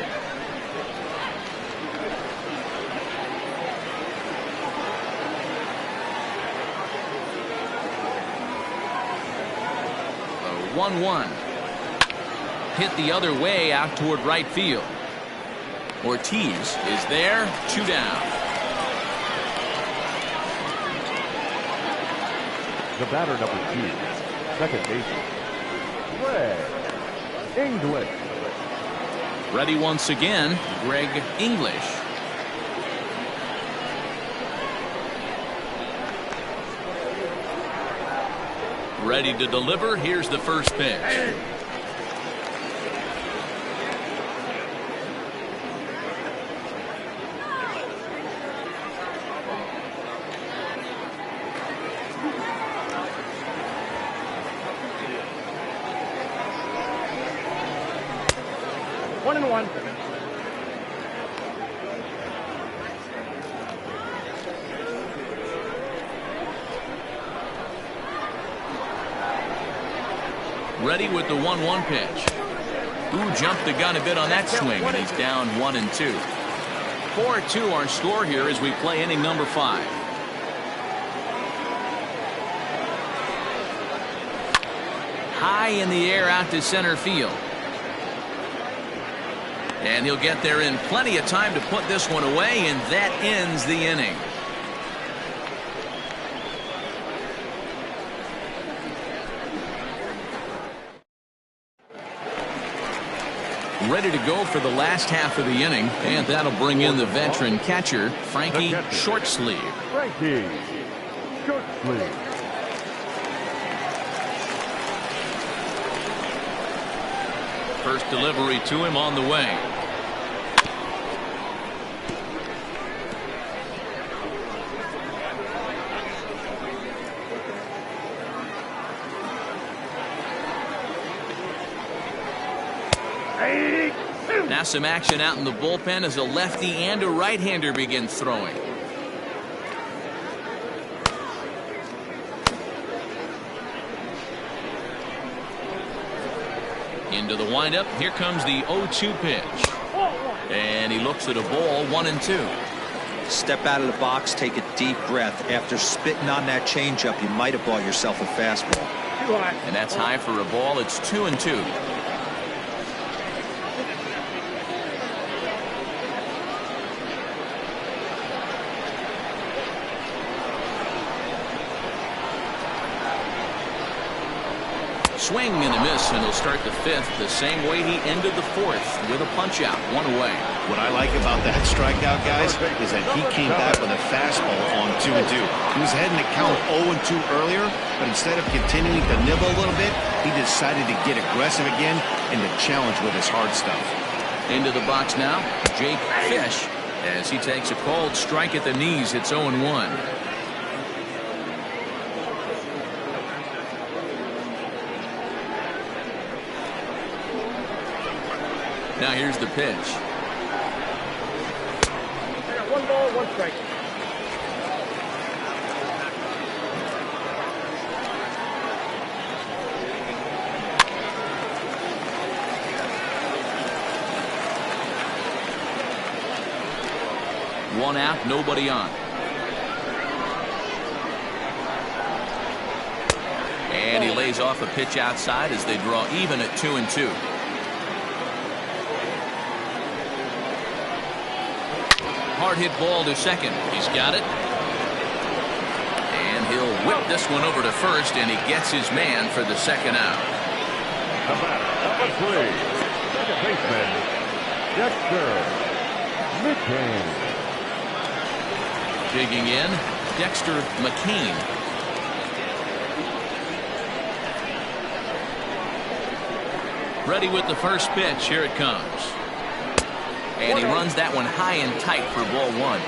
The 1-1. Hit the other way out toward right field. Ortiz is there, 2 down. The batter, number 2, second baseman, Greg English. Ready once again, Greg English. Ready to deliver. Here's the first pitch. Ready with the 1-1 pitch. Ooh, jumped the gun a bit on that swing, and he's down 1-2. 4-2 our score here as we play inning number 5. High in the air out to center field. And he'll get there in plenty of time to put this one away, and that ends the inning. Ready to go for the last half of the inning, and that'll bring in the veteran catcher, Frankie Shortsleeve. Frankie Shortsleeve. First delivery to him on the way. Now some action out in the bullpen as a lefty and a right-hander begin throwing. Into the windup. Here comes the 0-2 pitch. And he looks at a ball, 1-2. Step out of the box, take a deep breath. After spitting on that changeup, you might have bought yourself a fastball. And that's high for a ball. It's 2-2. Swing and a miss, and he'll start the fifth the same way he ended the fourth, with a punch out, one away. What I like about that strikeout, guys, is that he came back with a fastball on 2-2. He was heading to count 0-2 earlier, but instead of continuing to nibble a little bit, he decided to get aggressive again and to challenge with his hard stuff. Into the box now, Jake Fish, as he takes a called strike at the knees. It's 0-1. Now here's the pitch. One ball, one strike. One out, nobody on. And he lays off a pitch outside as they draw even at 2-2. Hard hit ball to second. He's got it. And he'll whip this one over to first, and he gets his man for the second out. The batter, number 3, second baseman, Dexter McCain. Digging in, Dexter McCain. Ready with the first pitch. Here it comes. And he runs that one high and tight for ball one.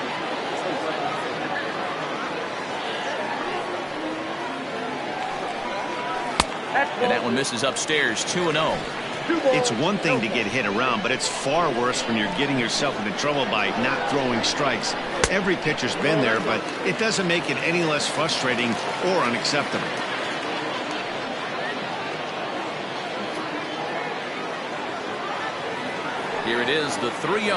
And that one misses upstairs, 2-0. It's one thing to get hit around, but it's far worse when you're getting yourself into trouble by not throwing strikes. Every pitcher's been there, but it doesn't make it any less frustrating or unacceptable. Here it is, the 3-0.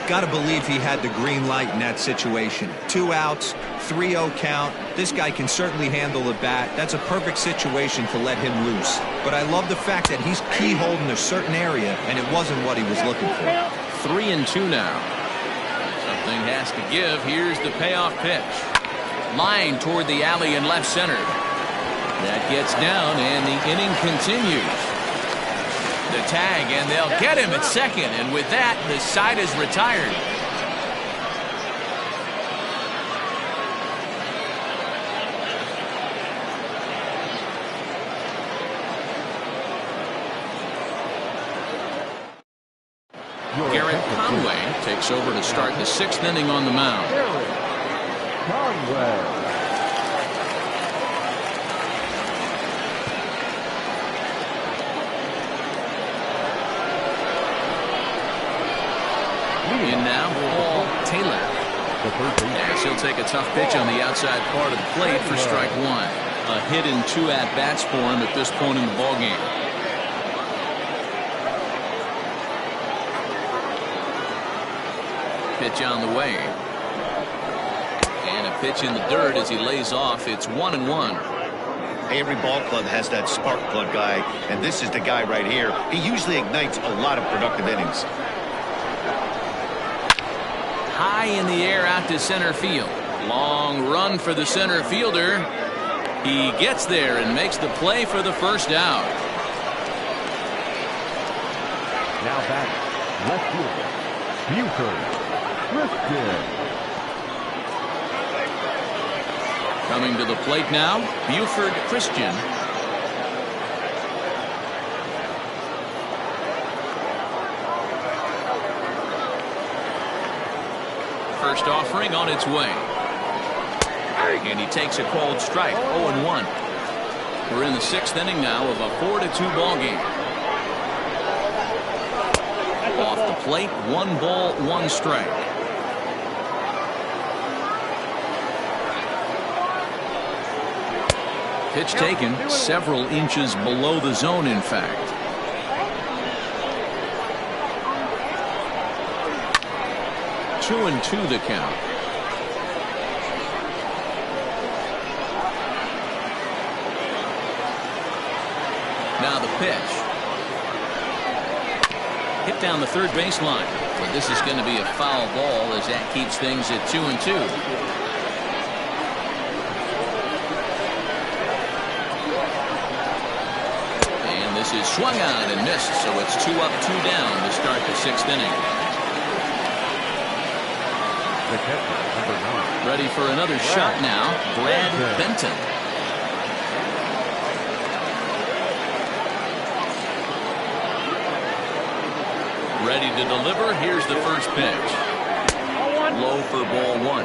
Got to believe he had the green light in that situation. 2 outs, 3-0 count. This guy can certainly handle the bat. That's a perfect situation to let him loose. But I love the fact that he's keyholding a certain area, and it wasn't what he was looking for. 3-2 now. Something has to give. Here's the payoff pitch. Line toward the alley in left center. That gets down, and the inning continues. The tag, and they'll get him at second, and with that, the side is retired. Garrett Conway takes over to start the 6th inning on the mound. Conway. In now, Paul Taylor. As he'll take a tough pitch on the outside part of the plate for strike one. A hit in 2 at-bats for him at this point in the ballgame. Pitch on the way. And a pitch in the dirt as he lays off. It's 1-1. Hey, every ball club has that spark plug guy, and this is the guy right here. He usually ignites a lot of productive innings. High in the air out to center field. Long run for the center fielder. He gets there and makes the play for the first out. Now back, left fielder, Buford Christian. Coming to the plate now, Buford Christian. First offering on its way. And he takes a cold strike, 0-1. We're in the 6th inning now of a 4-2 ball game. Off the plate, 1 ball, 1 strike. Pitch taken several inches below the zone, in fact. Two and 2 the count. Now the pitch. Hit down the third baseline. But this is going to be a foul ball as that keeps things at 2 and 2. And this is swung on and missed, so it's 2 up, 2 down to start the 6th inning. The catcher, number 9. Ready for another shot now, Brad Benton. Ready to deliver. Here's the first pitch. Low for ball 1. Ball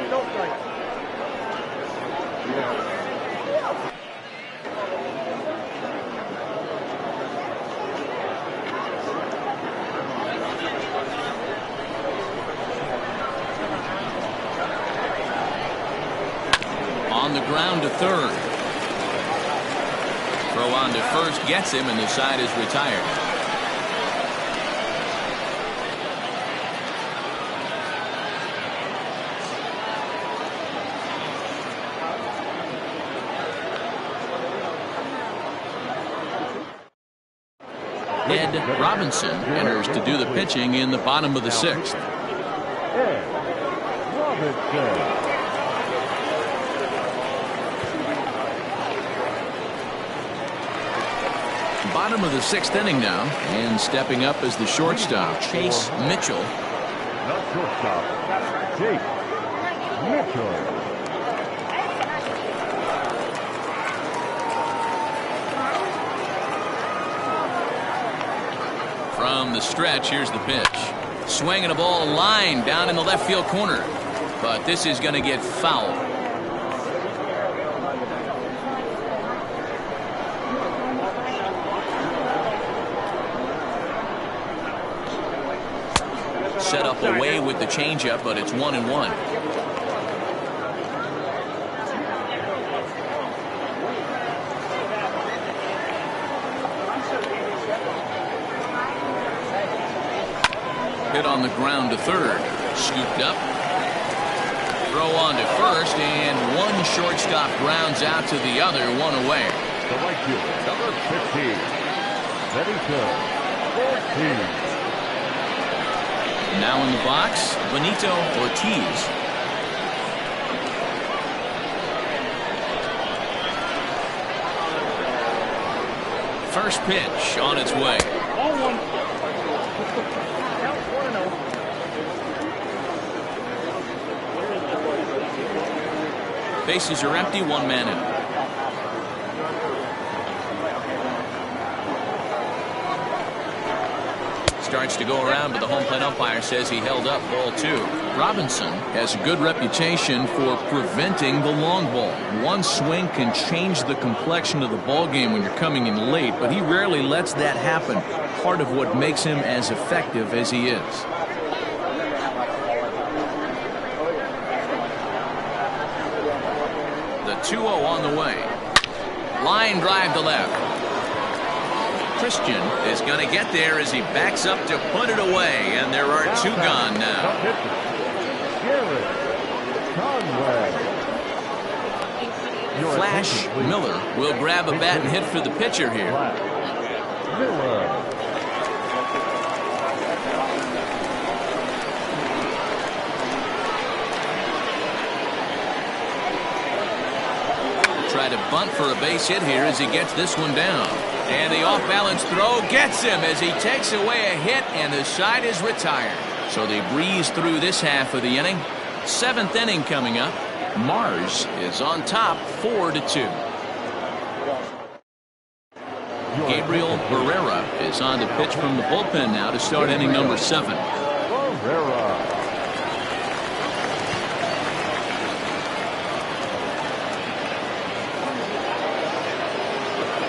1, no strike. On the ground to third. Throw on to first gets him, and the side is retired. Ed Robinson enters to do the pitching in the bottom of the 6th. Ed Robinson. Bottom of the 6th inning now, and stepping up as the shortstop, Chase Mitchell. Not shortstop, Chase Mitchell. From the stretch, here's the pitch. Swinging a ball line down in the left field corner. But this is going to get foul. Set up away with the changeup, but it's 1-1. Hit on the ground to third. Scooped up. Throw on to first, and one shortstop grounds out to the other, 1 away. The right fielder, number 15, Benito Ortiz. Now in the box, Benito Ortiz. First pitch on its way. Ball 1. Count 1-0. Bases are empty, 1 man out. Starts to go around, but the home plate umpire says he held up, ball 2. Robinson has a good reputation for preventing the long ball. One swing can change the complexion of the ball game when you're coming in late, but he rarely lets that happen. Part of what makes him as effective as he is. The 2-0 on the way. Line drive to left. Christian is going to get there as he backs up to put it away, and there are 2 gone now. Flash Miller will grab a bat and hit for the pitcher here. Miller. Try to bunt for a base hit here as he gets this one down. And the off-balance throw gets him as he takes away a hit, and the side is retired. So they breeze through this half of the inning. 7th inning coming up. Mars is on top 4-2. Gabriel Barrera is on the pitch from the bullpen now to start inning number 7. Barrera.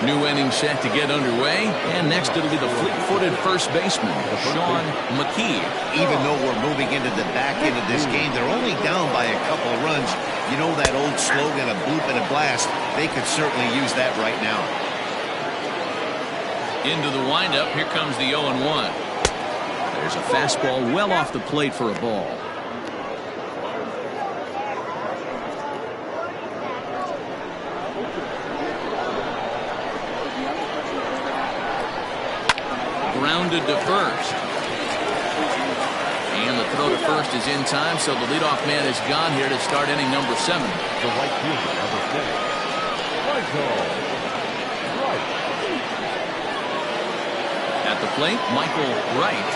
New inning set to get underway, and next it'll be the fleet-footed first baseman, Sean McKee. Even though we're moving into the back end of this game, they're only down by a couple of runs. You know that old slogan, a bloop and a blast. They could certainly use that right now. Into the windup, here comes the 0-1. There's a fastball well off the plate for a ball. Grounded to first. And the throw to first is in time, so the leadoff man is gone here to start inning number 7. The right fielder, number 4. Michael Wright. At the plate, Michael Wright.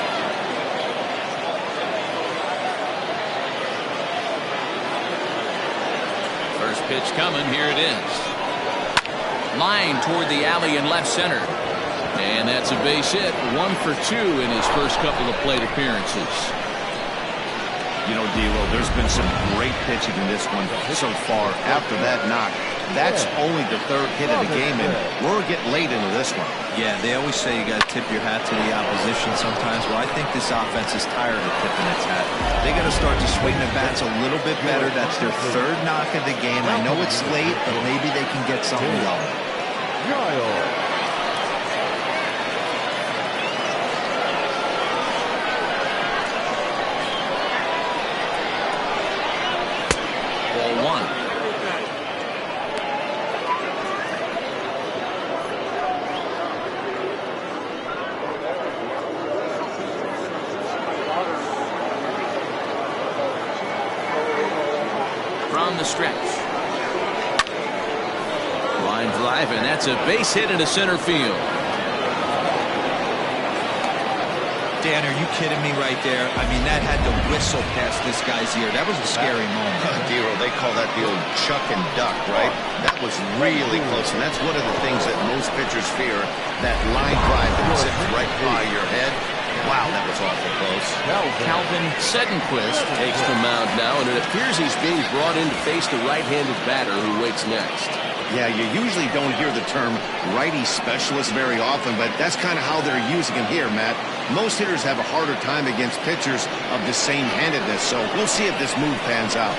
First pitch coming, here it is. Line toward the alley in left center. And that's a base hit. 1 for 2 in his first couple of plate appearances. You know, D-Lo, there's been some great pitching in this one so far. After that knock, that's only the 3rd hit of the game, and we're getting late into this one. Yeah, they always say you got to tip your hat to the opposition sometimes. Well, I think this offense is tired of tipping its hat. They got to start to swing the bats a little bit better. That's their 3rd knock of the game. I know it's late, but maybe they can get something going. Giles. From the stretch. Line drive, and that's a base hit into center field. Dan, are you kidding me right there? I mean, that had to whistle past this guy's ear. That was a scary moment. D-Lo, they call that the old chuck and duck, right? That was really close, and that's one of the things that most pitchers fear, that line drive that zips right by your head. Wow, that was awful close. Calvin Sedenquist takes the mound now, and it appears he's being brought in to face the right-handed batter who waits next. Yeah, you usually don't hear the term righty specialist very often, but that's kind of how they're using him here, Matt. Most hitters have a harder time against pitchers of the same handedness, so we'll see if this move pans out.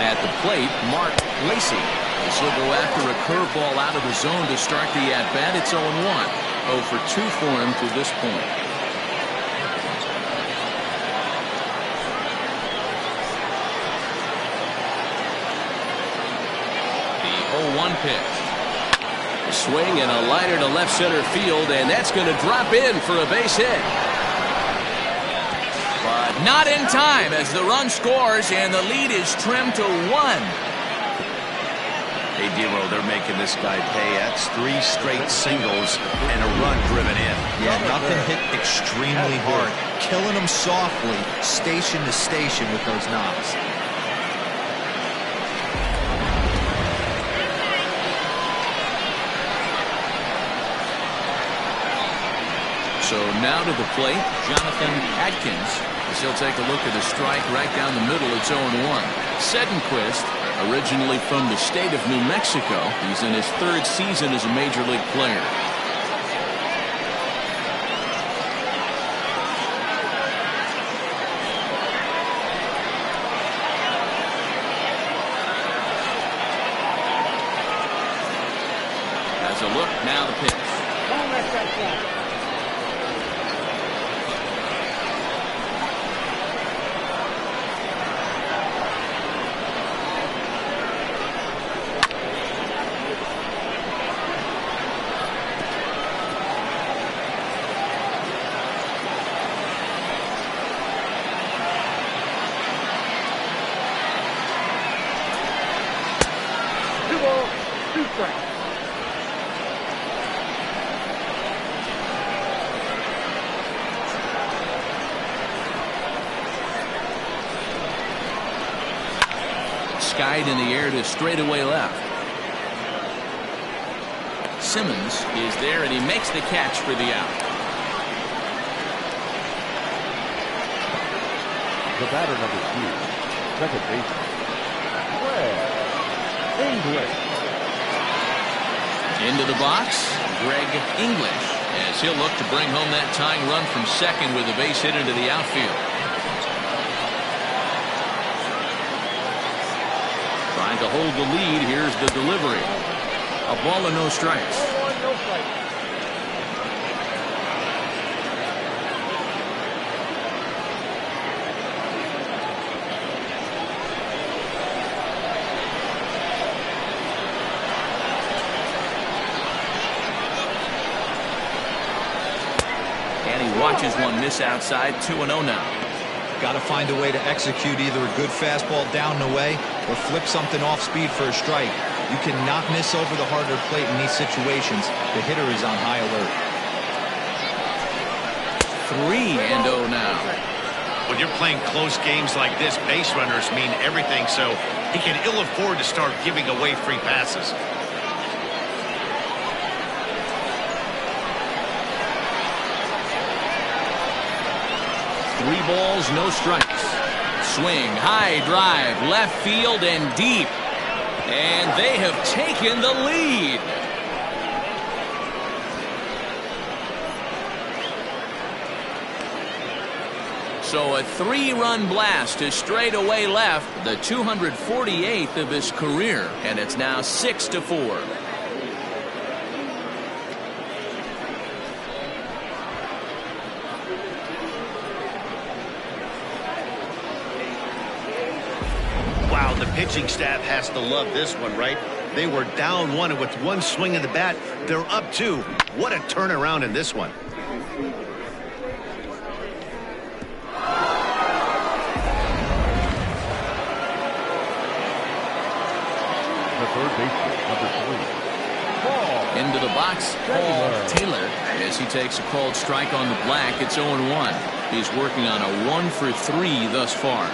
At the plate, Mark Lacey. This will go after a curveball out of the zone to start the at-bat. It's 0-1. 0 for 2 for him to this point. The 0-1 pitch. A swing and a liner to left center field, and that's going to drop in for a base hit. But not in time as the run scores, and the lead is trimmed to 1. Hey, D-Lo, they're making this guy pay. That's 3 straight singles and a run driven in. Yeah, nothing hit extremely hard. Killing them softly, station to station with those knocks. So now to the plate, Jonathan Adkins. As he'll take a look at the strike right down the middle. It's 0-1. Sedenquist, originally from the state of New Mexico. He's in his 3rd season as a major league player. Has a look, now the pitch. 2 strikes. Skied in the air to straightaway left. Simmons is there, and he makes the catch for the out. The batter, number 2, second baseman, Greg English. Into the box, Greg English, as he'll look to bring home that tying run from second with a base hit into the outfield. Trying to hold the lead. Here's the delivery. A ball and no strikes. 1-1, no strikes. And he watches one miss outside. 2-0 now. Got to find a way to execute either a good fastball down and away or flip something off speed for a strike. You cannot miss over the harder plate in these situations. The hitter is on high alert. 3-0 now. When you're playing close games like this, base runners mean everything, so he can ill afford to start giving away free passes. Three balls, no strikes. Swing, high drive, left field and deep. And they have taken the lead. So a 3-run blast to straightaway left, the 248th of his career, and it's now 6-4. Wow, the pitching staff has to love this one, right? They were down 1, and with one swing of the bat, they're up 2. What a turnaround in this one. The third baseman, number 3, Paul. Into the box, Paul Taylor, as he takes a called strike on the black. It's 0-1. He's working on a 1-for-3 thus far.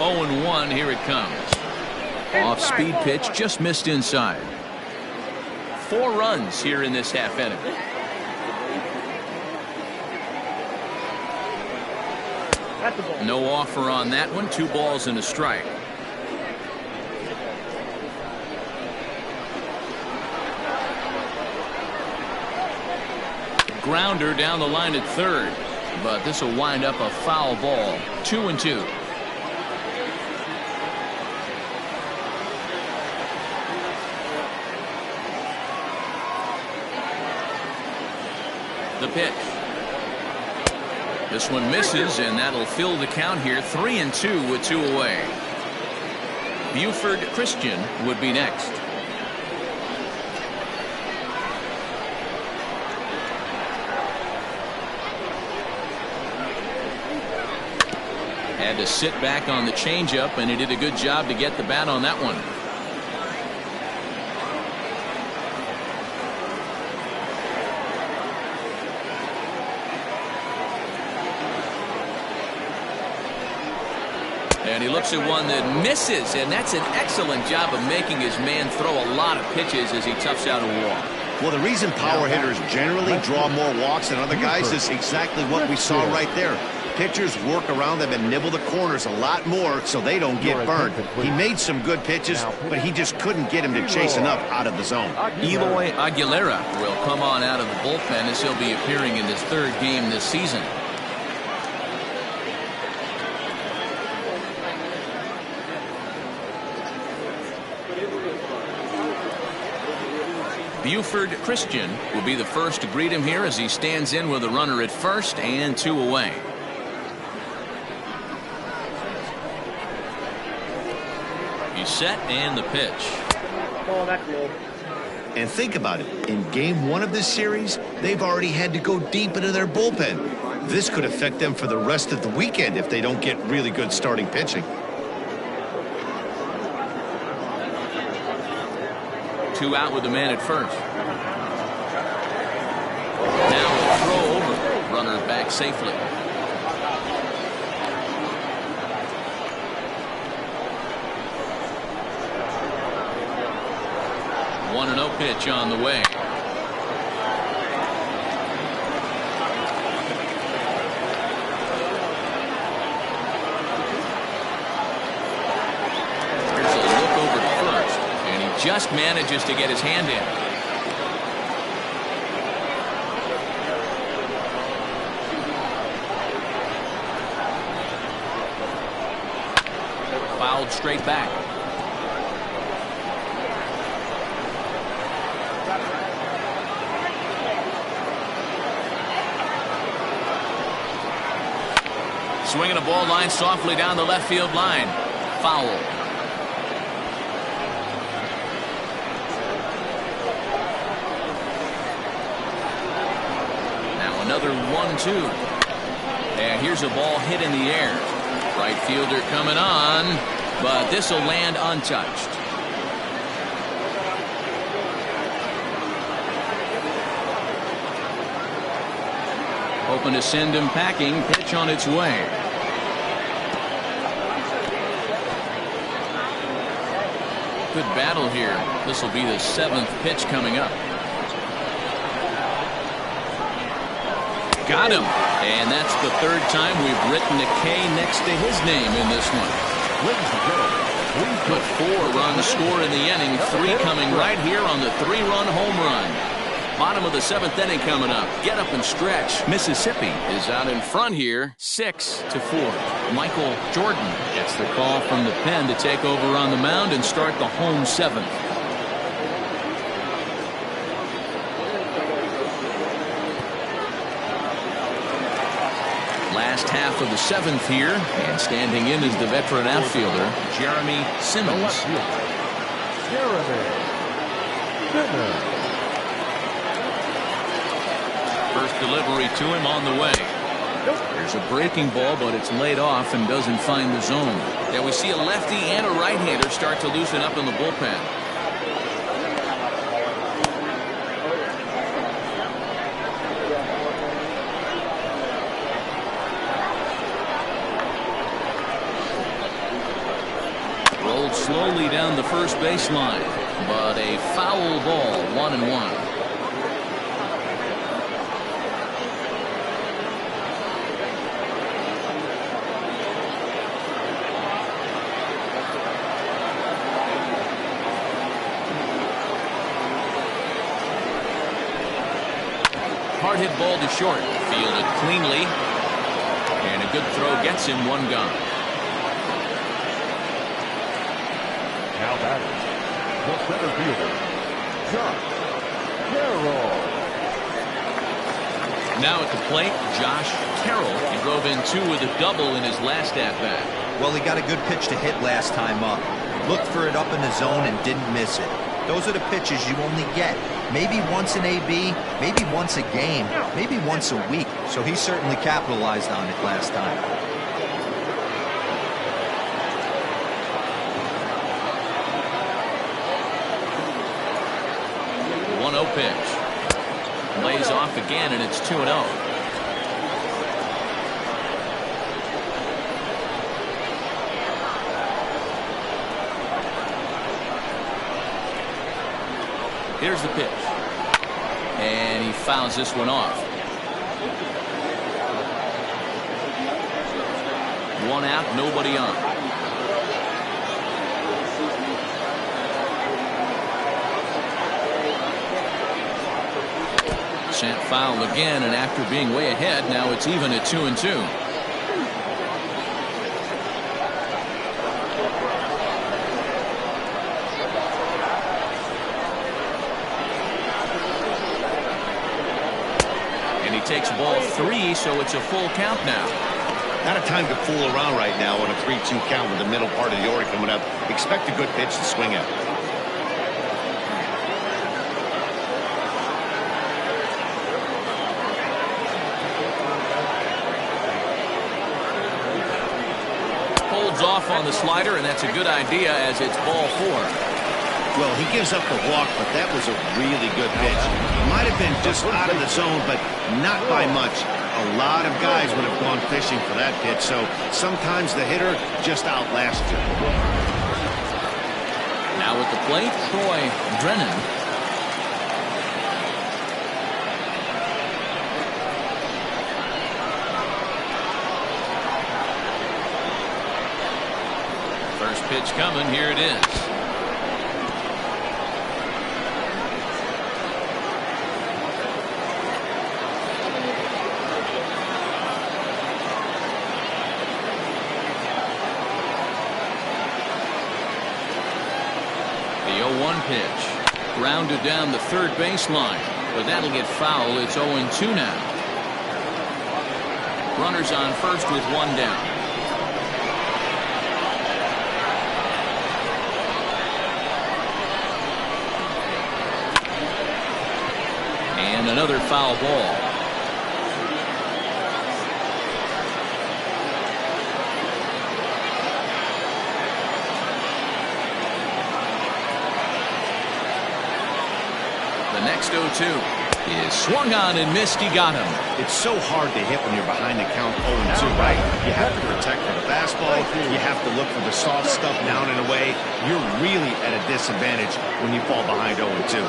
Oh, 0-1, here it comes. Off-speed pitch, just missed inside. 4 runs here in this half inning. That's a ball. No offer on that one. 2 balls and a strike. Grounder down the line at third, but this will wind up a foul ball. 2-2. The pitch. This one misses, and that'll fill the count here. 3-2 with 2 away. Buford Christian would be next. Had to sit back on the changeup, and he did a good job to get the bat on that one. And he looks at one that misses, and that's an excellent job of making his man throw a lot of pitches as he toughs out a walk. Well, the reason power hitters generally draw more walks than other guys is exactly what we saw right there. Pitchers work around them and nibble the corners a lot more so they don't get burned. He made some good pitches, but he just couldn't get him to chase enough out of the zone. Eloy Aguilera will come on out of the bullpen as he'll be appearing in his 3rd game this season. Buford Christian will be the first to greet him here as he stands in with a runner at first and 2 away. He's set, and the pitch. Oh, that's low. And think about it. In game 1 of this series, they've already had to go deep into their bullpen. This could affect them for the rest of the weekend if they don't get really good starting pitching. 2 out with the man at first. Now a throw over. Runner back safely. 1-0 pitch on the way. Here's a look over to first, and he just manages to get his hand in. Fouled straight back. Swinging a ball line softly down the left field line. Foul. Now another 1-2. And here's a ball hit in the air. Right fielder coming on, but this will land untouched. Hoping to send him packing. Pitch on its way. Good battle here. This will be the 7th pitch coming up. Got him. And that's the 3rd time we've written a K next to his name in this one. Put 4 runs score in the inning. 3 coming right here on the 3-run home run. Bottom of the 7th inning coming up. Get up and stretch. Mississippi is out in front here, 6-4. Michael Jordan gets the call from the pen to take over on the mound and start the home 7th. Last half of the 7th here, and standing in is the veteran outfielder, Jeremy Simmons. First delivery to him on the way. There's a breaking ball, but it's laid off and doesn't find the zone. Yeah, we see a lefty and a right-hander start to loosen up in the bullpen. Rolled slowly down the first baseline, but a foul ball, 1-1. Hard hit ball to short. Fielded cleanly. And a good throw gets him 1 gone. Now batters, the center fielder, Josh Carroll. Now at the plate, Josh Carroll. He drove in 2 with a double in his last at-bat. Well, he got a good pitch to hit last time up. Looked for it up in the zone and didn't miss it. Those are the pitches you only get. Maybe once an AB, maybe once a game, maybe once a week. So he certainly capitalized on it last time. Pitch. Lays off again, and it's 2-0. Here's the pitch. And he fouls this one off. 1 out, nobody on. Sent foul again, and after being way ahead, now it's even at 2-2. And he takes ball 3, so it's a full count now. Not a time to fool around right now on a 3-2 count with the middle part of the order coming up. Expect a good pitch to swing at. off on the slider, and that's a good idea as it's ball 4. Well, he gives up the walk, but that was a really good pitch. Might have been just out of the zone, but not by much. A lot of guys would have gone fishing for that pitch, so sometimes the hitter just outlasts you. Now at the plate, Troy Drennan. First pitch coming. Here it is. The 0-1 pitch. Grounded down the third baseline, but that'll get foul. It's 0-2 now. Runners on first with one down. And another foul ball. The next 0-2 is swung on and missed. He got him. It's so hard to hit when you're behind the count 0-2, right? You have to protect for the fastball. You have to look for the soft stuff down and away. You're really at a disadvantage when you fall behind 0-2.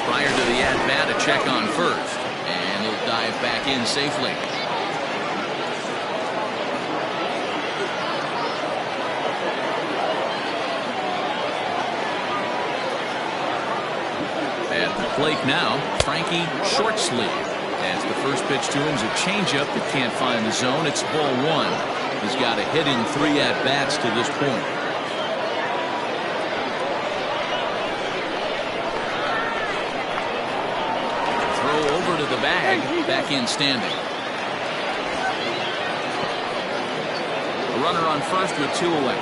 Prior to the at-bat, a check on first, and he'll dive back in safely. At the plate now, Frankie Shortsleeve. As the first pitch to him is a changeup that can't find the zone. It's ball 1. He's got a hit in 3 at-bats to this point. Over to the bag, back in standing. A runner on first with 2 away.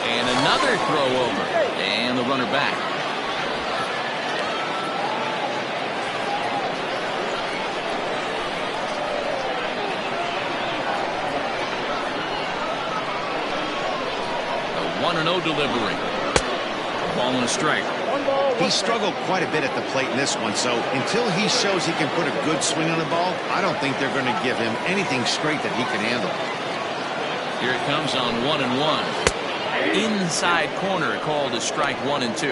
And another throw over, and the runner back. A 1-0 delivery. Ball and a strike. He struggled quite a bit at the plate in this one, so until he shows he can put a good swing on the ball, I don't think they're going to give him anything straight that he can handle. Here it comes on 1-1. Inside corner called a strike 1 and 2.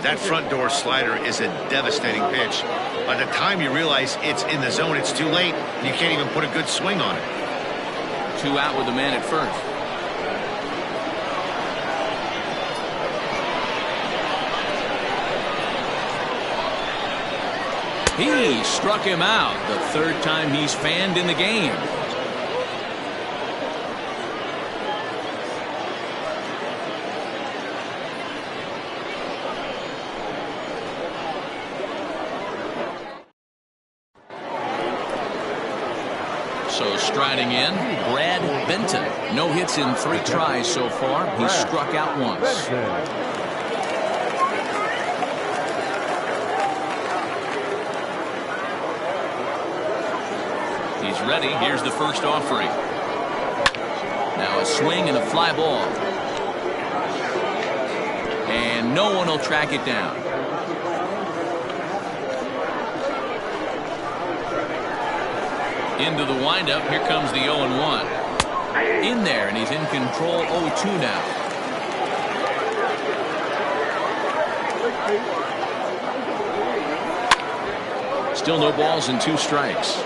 That front door slider is a devastating pitch. By the time you realize it's in the zone, it's too late. You can't even put a good swing on it. 2 out with the man at first. He struck him out, the 3rd time he's fanned in the game. So striding in, Brad Benton. No hits in 3 tries so far. He's struck out once. He's ready. Here's the first offering. Now a swing and a fly ball. And no one will track it down. Into the windup. Here comes the 0-1. In there, and he's in control. 0-2 now. Still no balls and 2 strikes.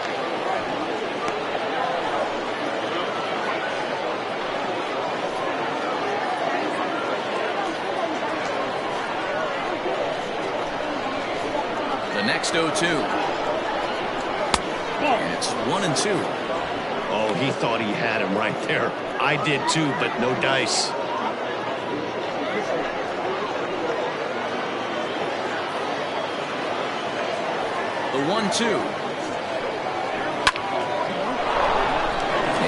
The next 0-2. And it's 1-2. Oh, he thought he had him right there. I did too, but no dice. The 1-2.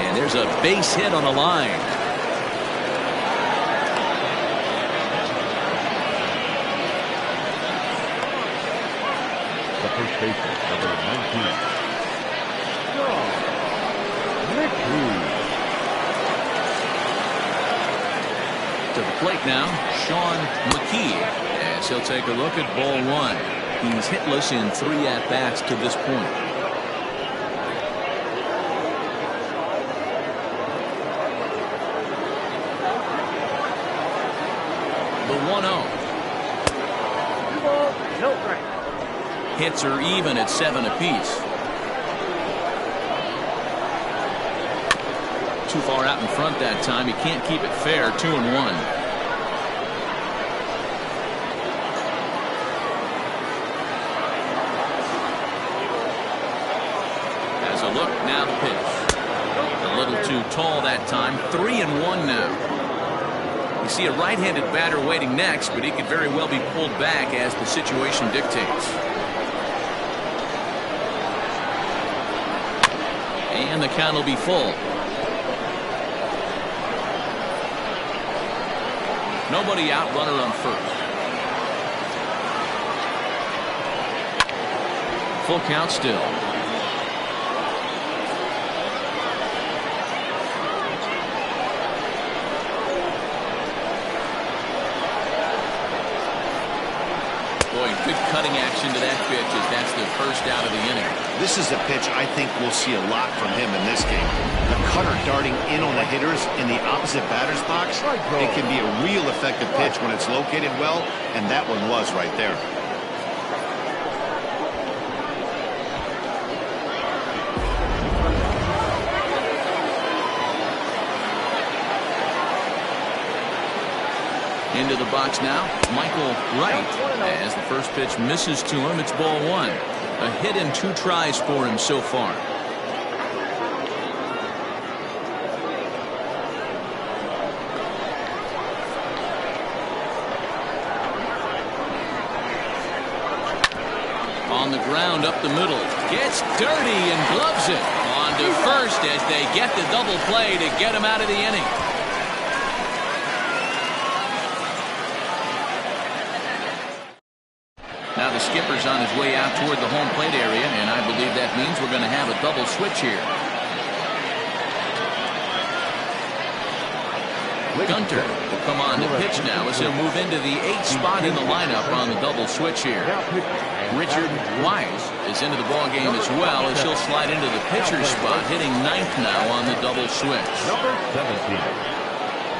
And there's a base hit on the line. first baseman, number 19. Mickey. To the plate now, Sean McKee, as he'll take a look at ball one. He's hitless in 3 at-bats to this point. The 1-0. No strike. Hits are even at 7 apiece. Too far out in front that time. He can't keep it fair. 2-1. As a look, now the pitch. A little too tall that time. 3-1 now. You see a right-handed batter waiting next, but he could very well be pulled back as the situation dictates. And the count will be full. Nobody out, runner on first. Full count still. Boy, good cutting action to that pitch as that's the first out of the inning. This is a pitch I think we'll see a lot from him in this game. The cutter darting in on the hitters in the opposite batter's box. It can be a real effective pitch when it's located well, and that one was right there. Into the box now, Michael Wright. As the first pitch misses to him, it's ball one. A hit in 2 tries for him so far. On the ground up the middle. Gets dirty and gloves it. On to first as they get the double play to get him out of the inning. Now the skipper's on his way out toward the home plate area, and I believe that means we're going to have a double switch here. Gunter will come on to pitch now as he'll move into the 8th spot in the lineup on the double switch here. Richard Wise is into the ball game as well as he'll slide into the pitcher's spot, hitting 9th now on the double switch. Number 17.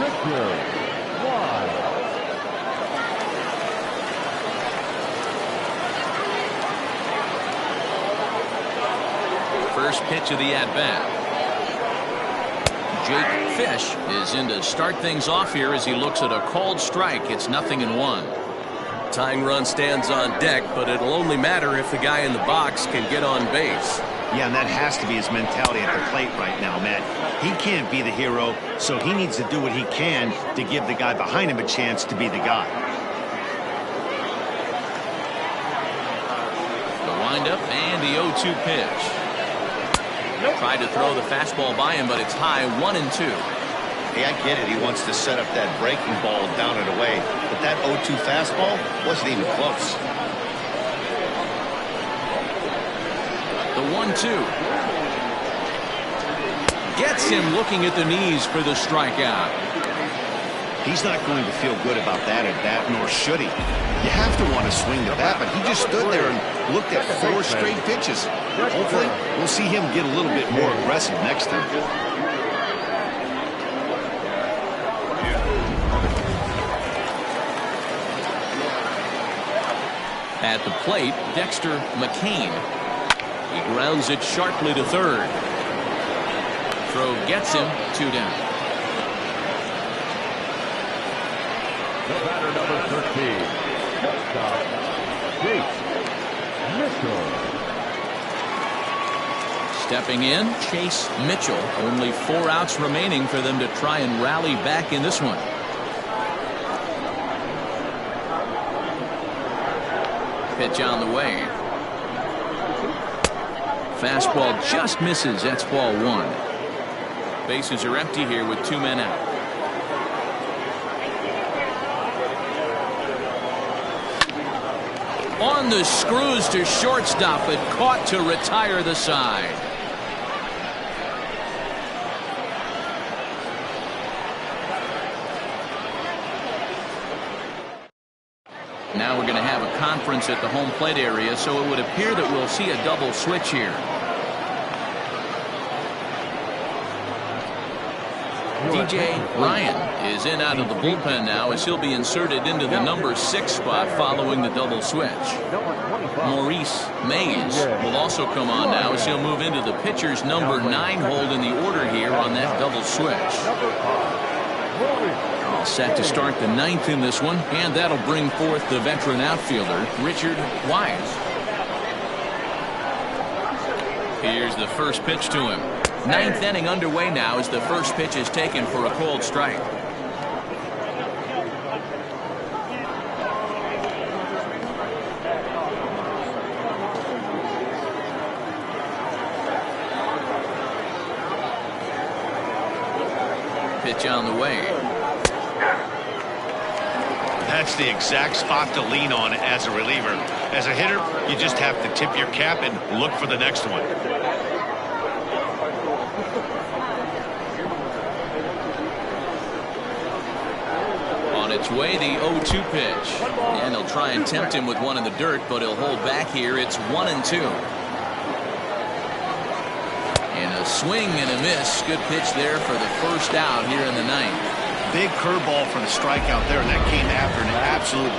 Richard Wise. First pitch of the at-bat. Jake Fish is in to start things off here as he looks at a called strike. It's 0-1. Tying run stands on deck, but it'll only matter if the guy in the box can get on base. Yeah, and that has to be his mentality at the plate right now, Matt. He can't be the hero, so he needs to do what he can to give the guy behind him a chance to be the guy. The windup and the 0-2 pitch. Tried to throw the fastball by him, but it's high. 1-2. Hey, I get it. He wants to set up that breaking ball down and away, but that 0-2 fastball wasn't even close. The 1-2. Gets him looking at the knees for the strikeout. He's not going to feel good about that at bat, nor should he. You have to want to swing the bat, but he just stood there and looked at 4 straight pitches. Hopefully, we'll see him get a little bit more aggressive next time. At the plate, Dexter McCain. He grounds it sharply to third. Throw gets him 2 down. The batter, number 13. Chase Mitchell. Stepping in, Chase Mitchell. Only 4 outs remaining for them to try and rally back in this one. Pitch on the way. Fastball just misses. That's ball 1. Bases are empty here with 2 men out. On the screws to shortstop, but caught to retire the side. Now we're going to have a conference at the home plate area, so it would appear that we'll see a double switch here. DJ Ryan is in out of the bullpen now as he'll be inserted into the number 6 spot following the double switch. Maurice Mays will also come on now as he'll move into the pitcher's number 9 hold in the order here on that double switch. All set to start the 9th in this one, and that'll bring forth the veteran outfielder Richard Wise. Here's the first pitch to him. 9th inning underway now as the first pitch is taken for a cold strike. Pitch on the way. That's the exact spot to lean on as a reliever. As a hitter, you just have to tip your cap and look for the next one. On its way, the 0-2 pitch. And they'll try and tempt him with one in the dirt, but he'll hold back here. It's 1-2. And a swing and a miss. Good pitch there for the first out here in the 9th. Big curveball for the strikeout there, and that came after an absolute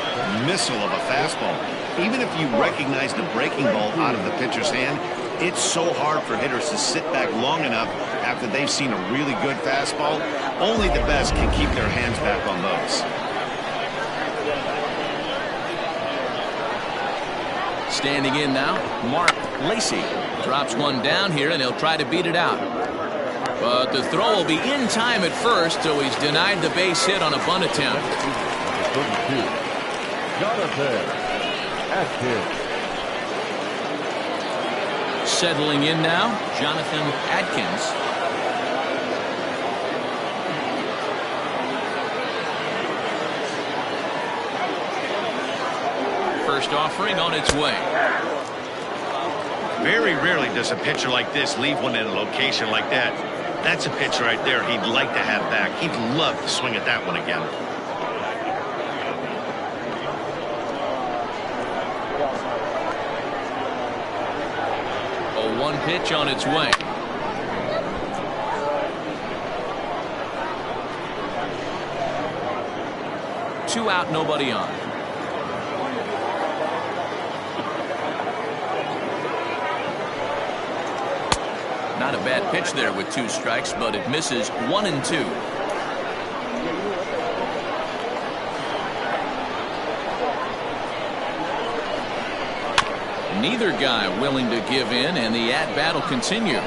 missile of a fastball. Even if you recognize the breaking ball out of the pitcher's hand, it's so hard for hitters to sit back long enough after they've seen a really good fastball. Only the best can keep their hands back on those. Standing in now, Mark Lacey drops one down here, and he'll try to beat it out. But the throw will be in time at first, so he's denied the base hit on a bunt attempt. Settling in now, Jonathan Adkins. First offering on its way. Very rarely does a pitcher like this leave one in a location like that. That's a pitch right there he'd like to have back. He'd love to swing at that one again. A 1 pitch on its way. Two out, nobody on. Not a bad pitch there with 2 strikes, but it misses 1-2. Neither guy willing to give in, and the at-bat will continue.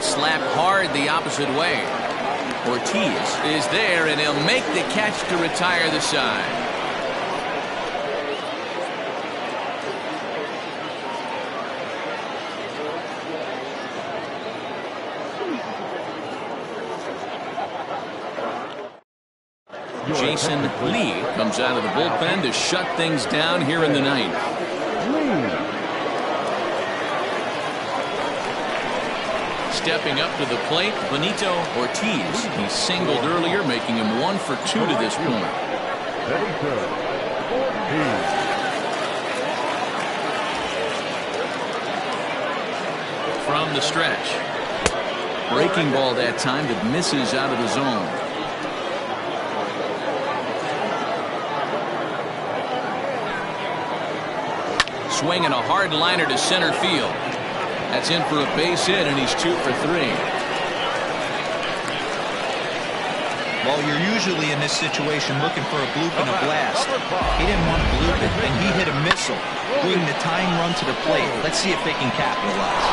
Slap hard the opposite way. Ortiz is there, and he'll make the catch to retire the side. Jason Lee comes out of the bullpen to shut things down here in the 9th. Stepping up to the plate, Benito Ortiz. He singled earlier, making him 1 for 2 to this point. From the stretch. Breaking ball that time that misses out of the zone. Swinging a hard liner to center field. That's in for a base hit, and he's 2 for 3. Well, you're usually in this situation looking for a bloop and a blast. He didn't want to bloop it, and he hit a missile, bringing the tying run to the plate. Let's see if they can capitalize.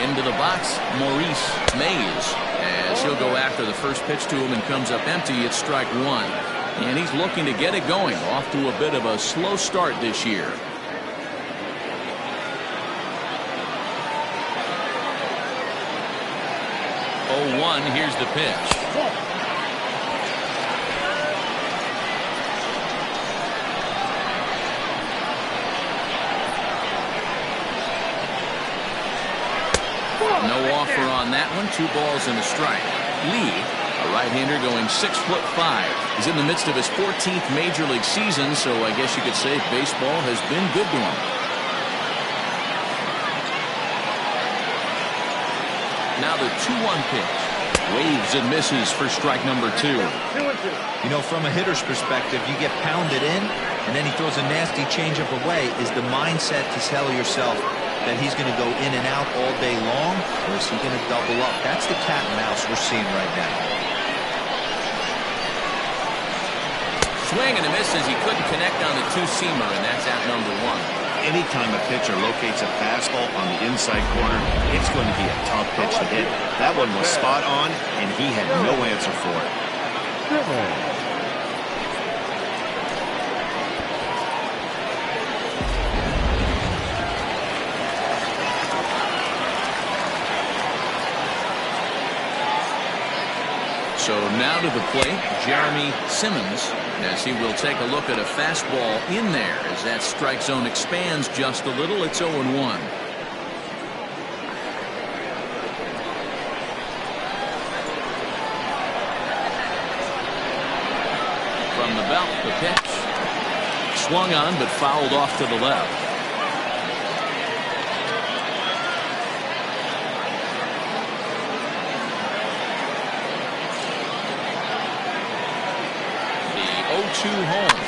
Into the box, Maurice Mays, as he'll go after the first pitch to him and comes up empty. It's strike 1. And he's looking to get it going. Off to a bit of a slow start this year. 0-1. Here's the pitch. No offer on that one. 2 balls and a strike. Lee, a right-hander going 6'5", is in the midst of his 14th major league season, so I guess you could say baseball has been good to him. Now the 2-1 pitch. Waves and misses for strike number 2. You know, from a hitter's perspective, you get pounded in, and then he throws a nasty changeup away. Is the mindset to tell yourself that he's going to go in and out all day long, or is he going to double up? That's the cat and mouse we're seeing right now. Swing and a miss as he couldn't connect on the 2-seamer, and that's out number 1. Anytime a pitcher locates a fastball on the inside corner, it's going to be a tough pitch to hit. That one was spot on, and he had no answer for it. So now to the plate, Jeremy Simmons, as he will take a look at a fastball in there as that strike zone expands just a little. It's 0-1. From the belt, the pitch. Swung on but fouled off to the left. Home.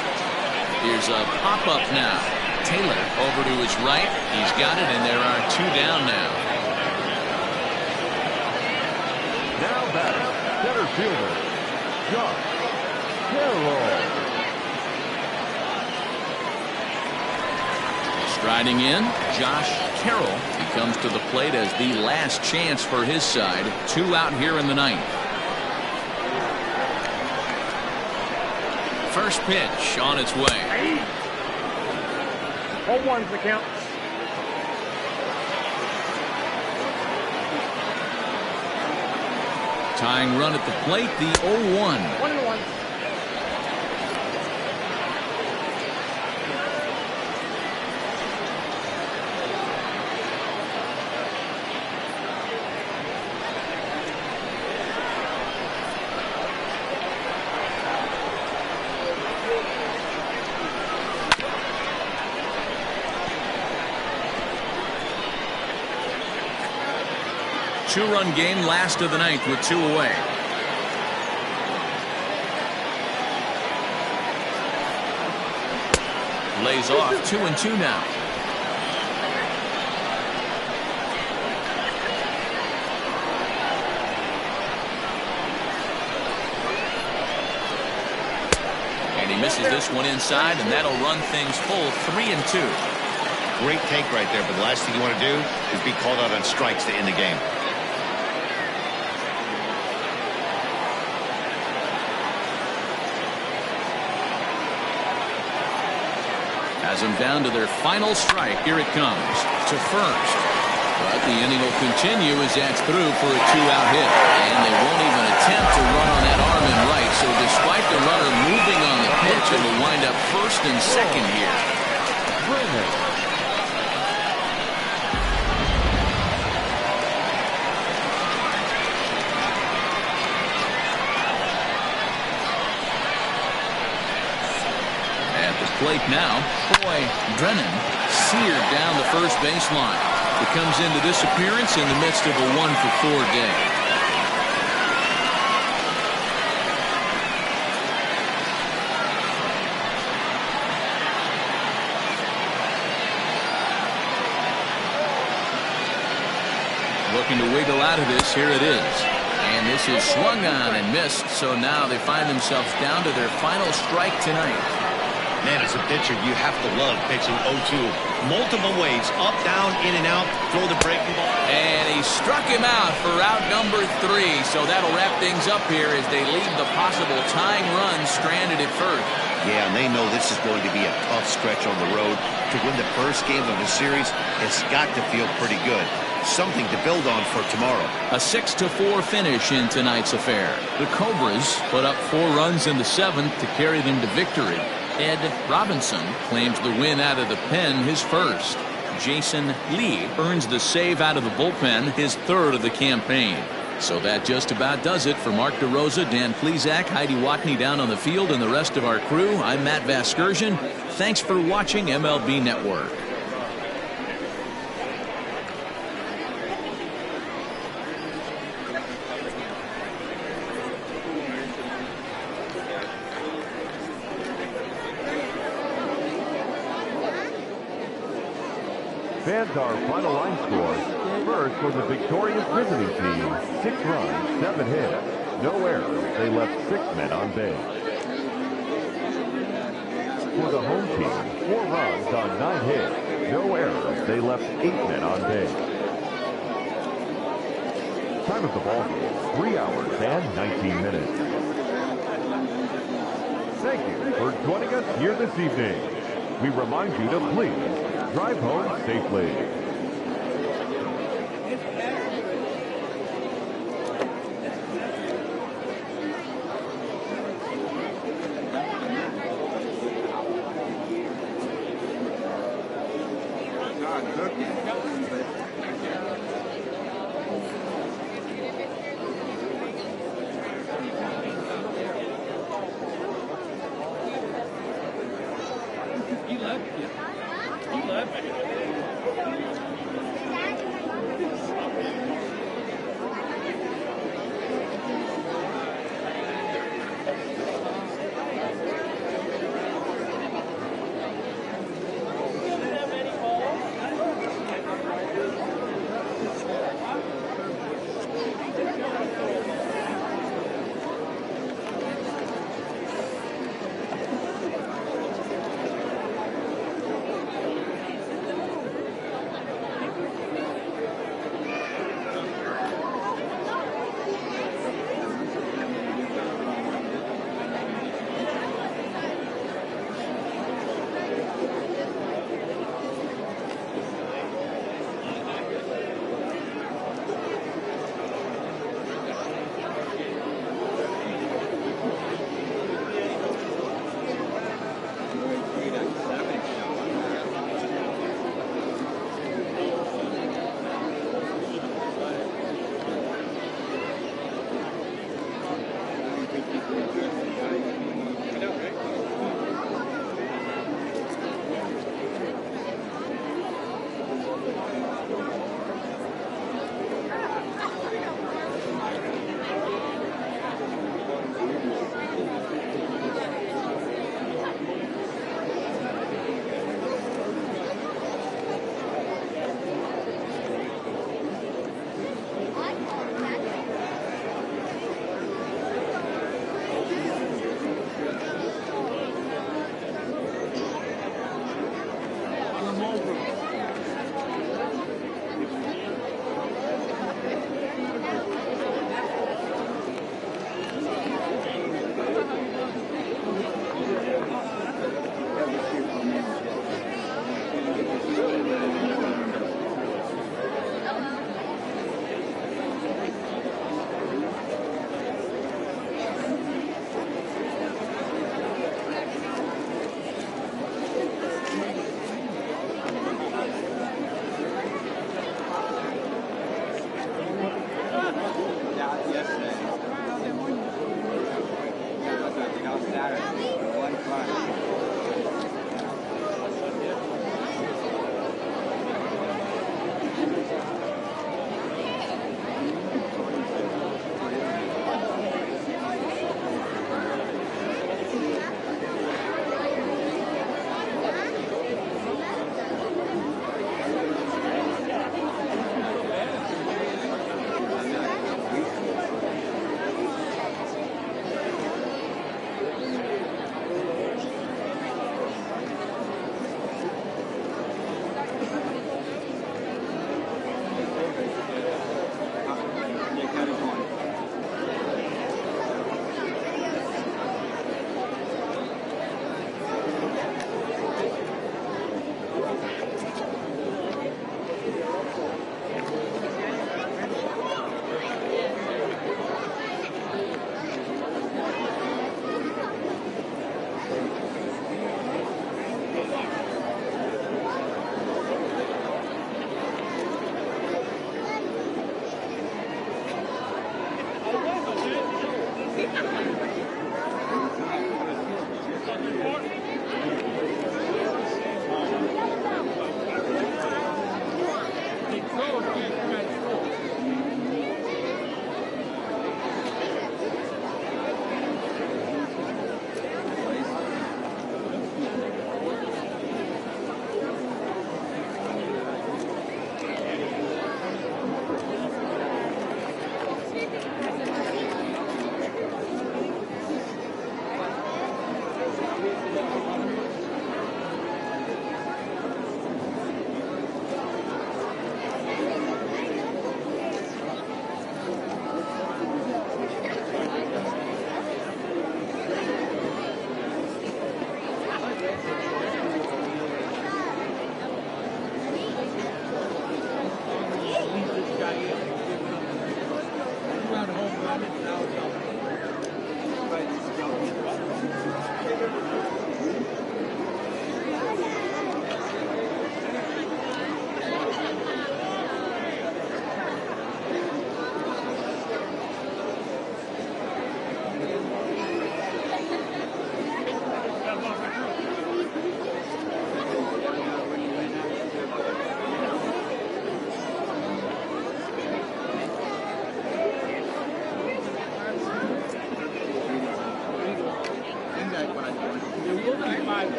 Here's a pop-up now. Taylor over to his right. He's got it, and there are 2 down now. Now batting, center fielder, Josh Carroll. Striding in, Josh Carroll. He comes to the plate as the last chance for his side. 2 out here in the 9th. First pitch on its way. 0-1's the count. Tying run at the plate, the 0-1. 1-1. Two-run game, last of the 9th with 2 away. Lays off 2-2 now. And he misses this one inside, and that'll run things full 3-2. Great take right there, but the last thing you want to do is be called out on strikes to end the game. Has them down to their final strike. Here it comes to first. But the inning will continue as that's through for a 2-out hit. And they won't even attempt to run on that arm in right. So despite the runner moving on the pitch, it will wind up first and second here. Plate now. Boy, Drennan seared down the first baseline. It comes into this appearance in the midst of a 1-for-4 day. Looking to wiggle out of this. Here it is. And this is swung on and missed. So now they find themselves down to their final strike tonight. Man, as a pitcher, you have to love pitching 0-2. Multiple ways, up, down, in and out, throw the breaking ball. And he struck him out for out number 3. So that'll wrap things up here as they leave the possible tying run stranded at first. Yeah, and they know this is going to be a tough stretch on the road. To win the first game of the series, it's got to feel pretty good. Something to build on for tomorrow. A 6-4 finish in tonight's affair. The Cobras put up 4 runs in the 7th to carry them to victory. Ed Robinson claims the win out of the pen, his first. Jason Lee earns the save out of the bullpen, his 3rd of the campaign. So that just about does it. For Mark DeRosa, Dan Plesac, Heidi Watney down on the field, and the rest of our crew, I'm Matt Vasgersian. Thanks for watching MLB Network. Fans, our final line score. First for the victorious visiting team, 6 runs, 7 hits, no errors. They left 6 men on base. For the home team, 4 runs on 9 hits, no errors. They left 8 men on base. Time of the ball game, 3 hours and 19 minutes. Thank you for joining us here this evening. We remind you to please drive home safely.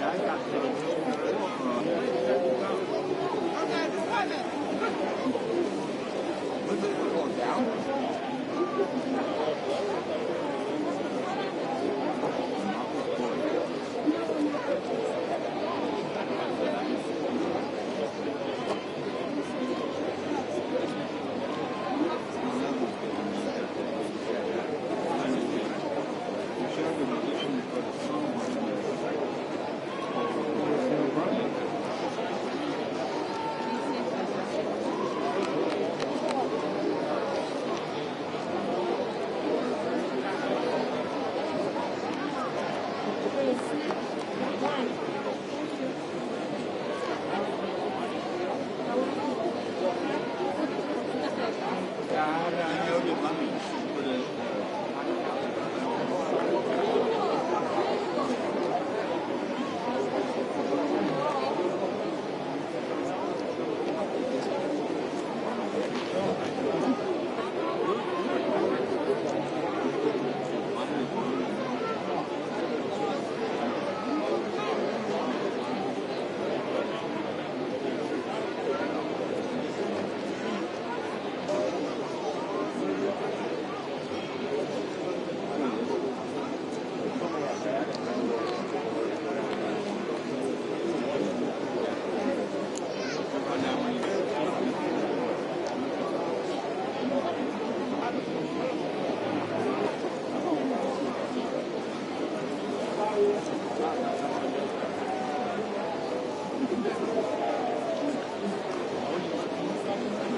I got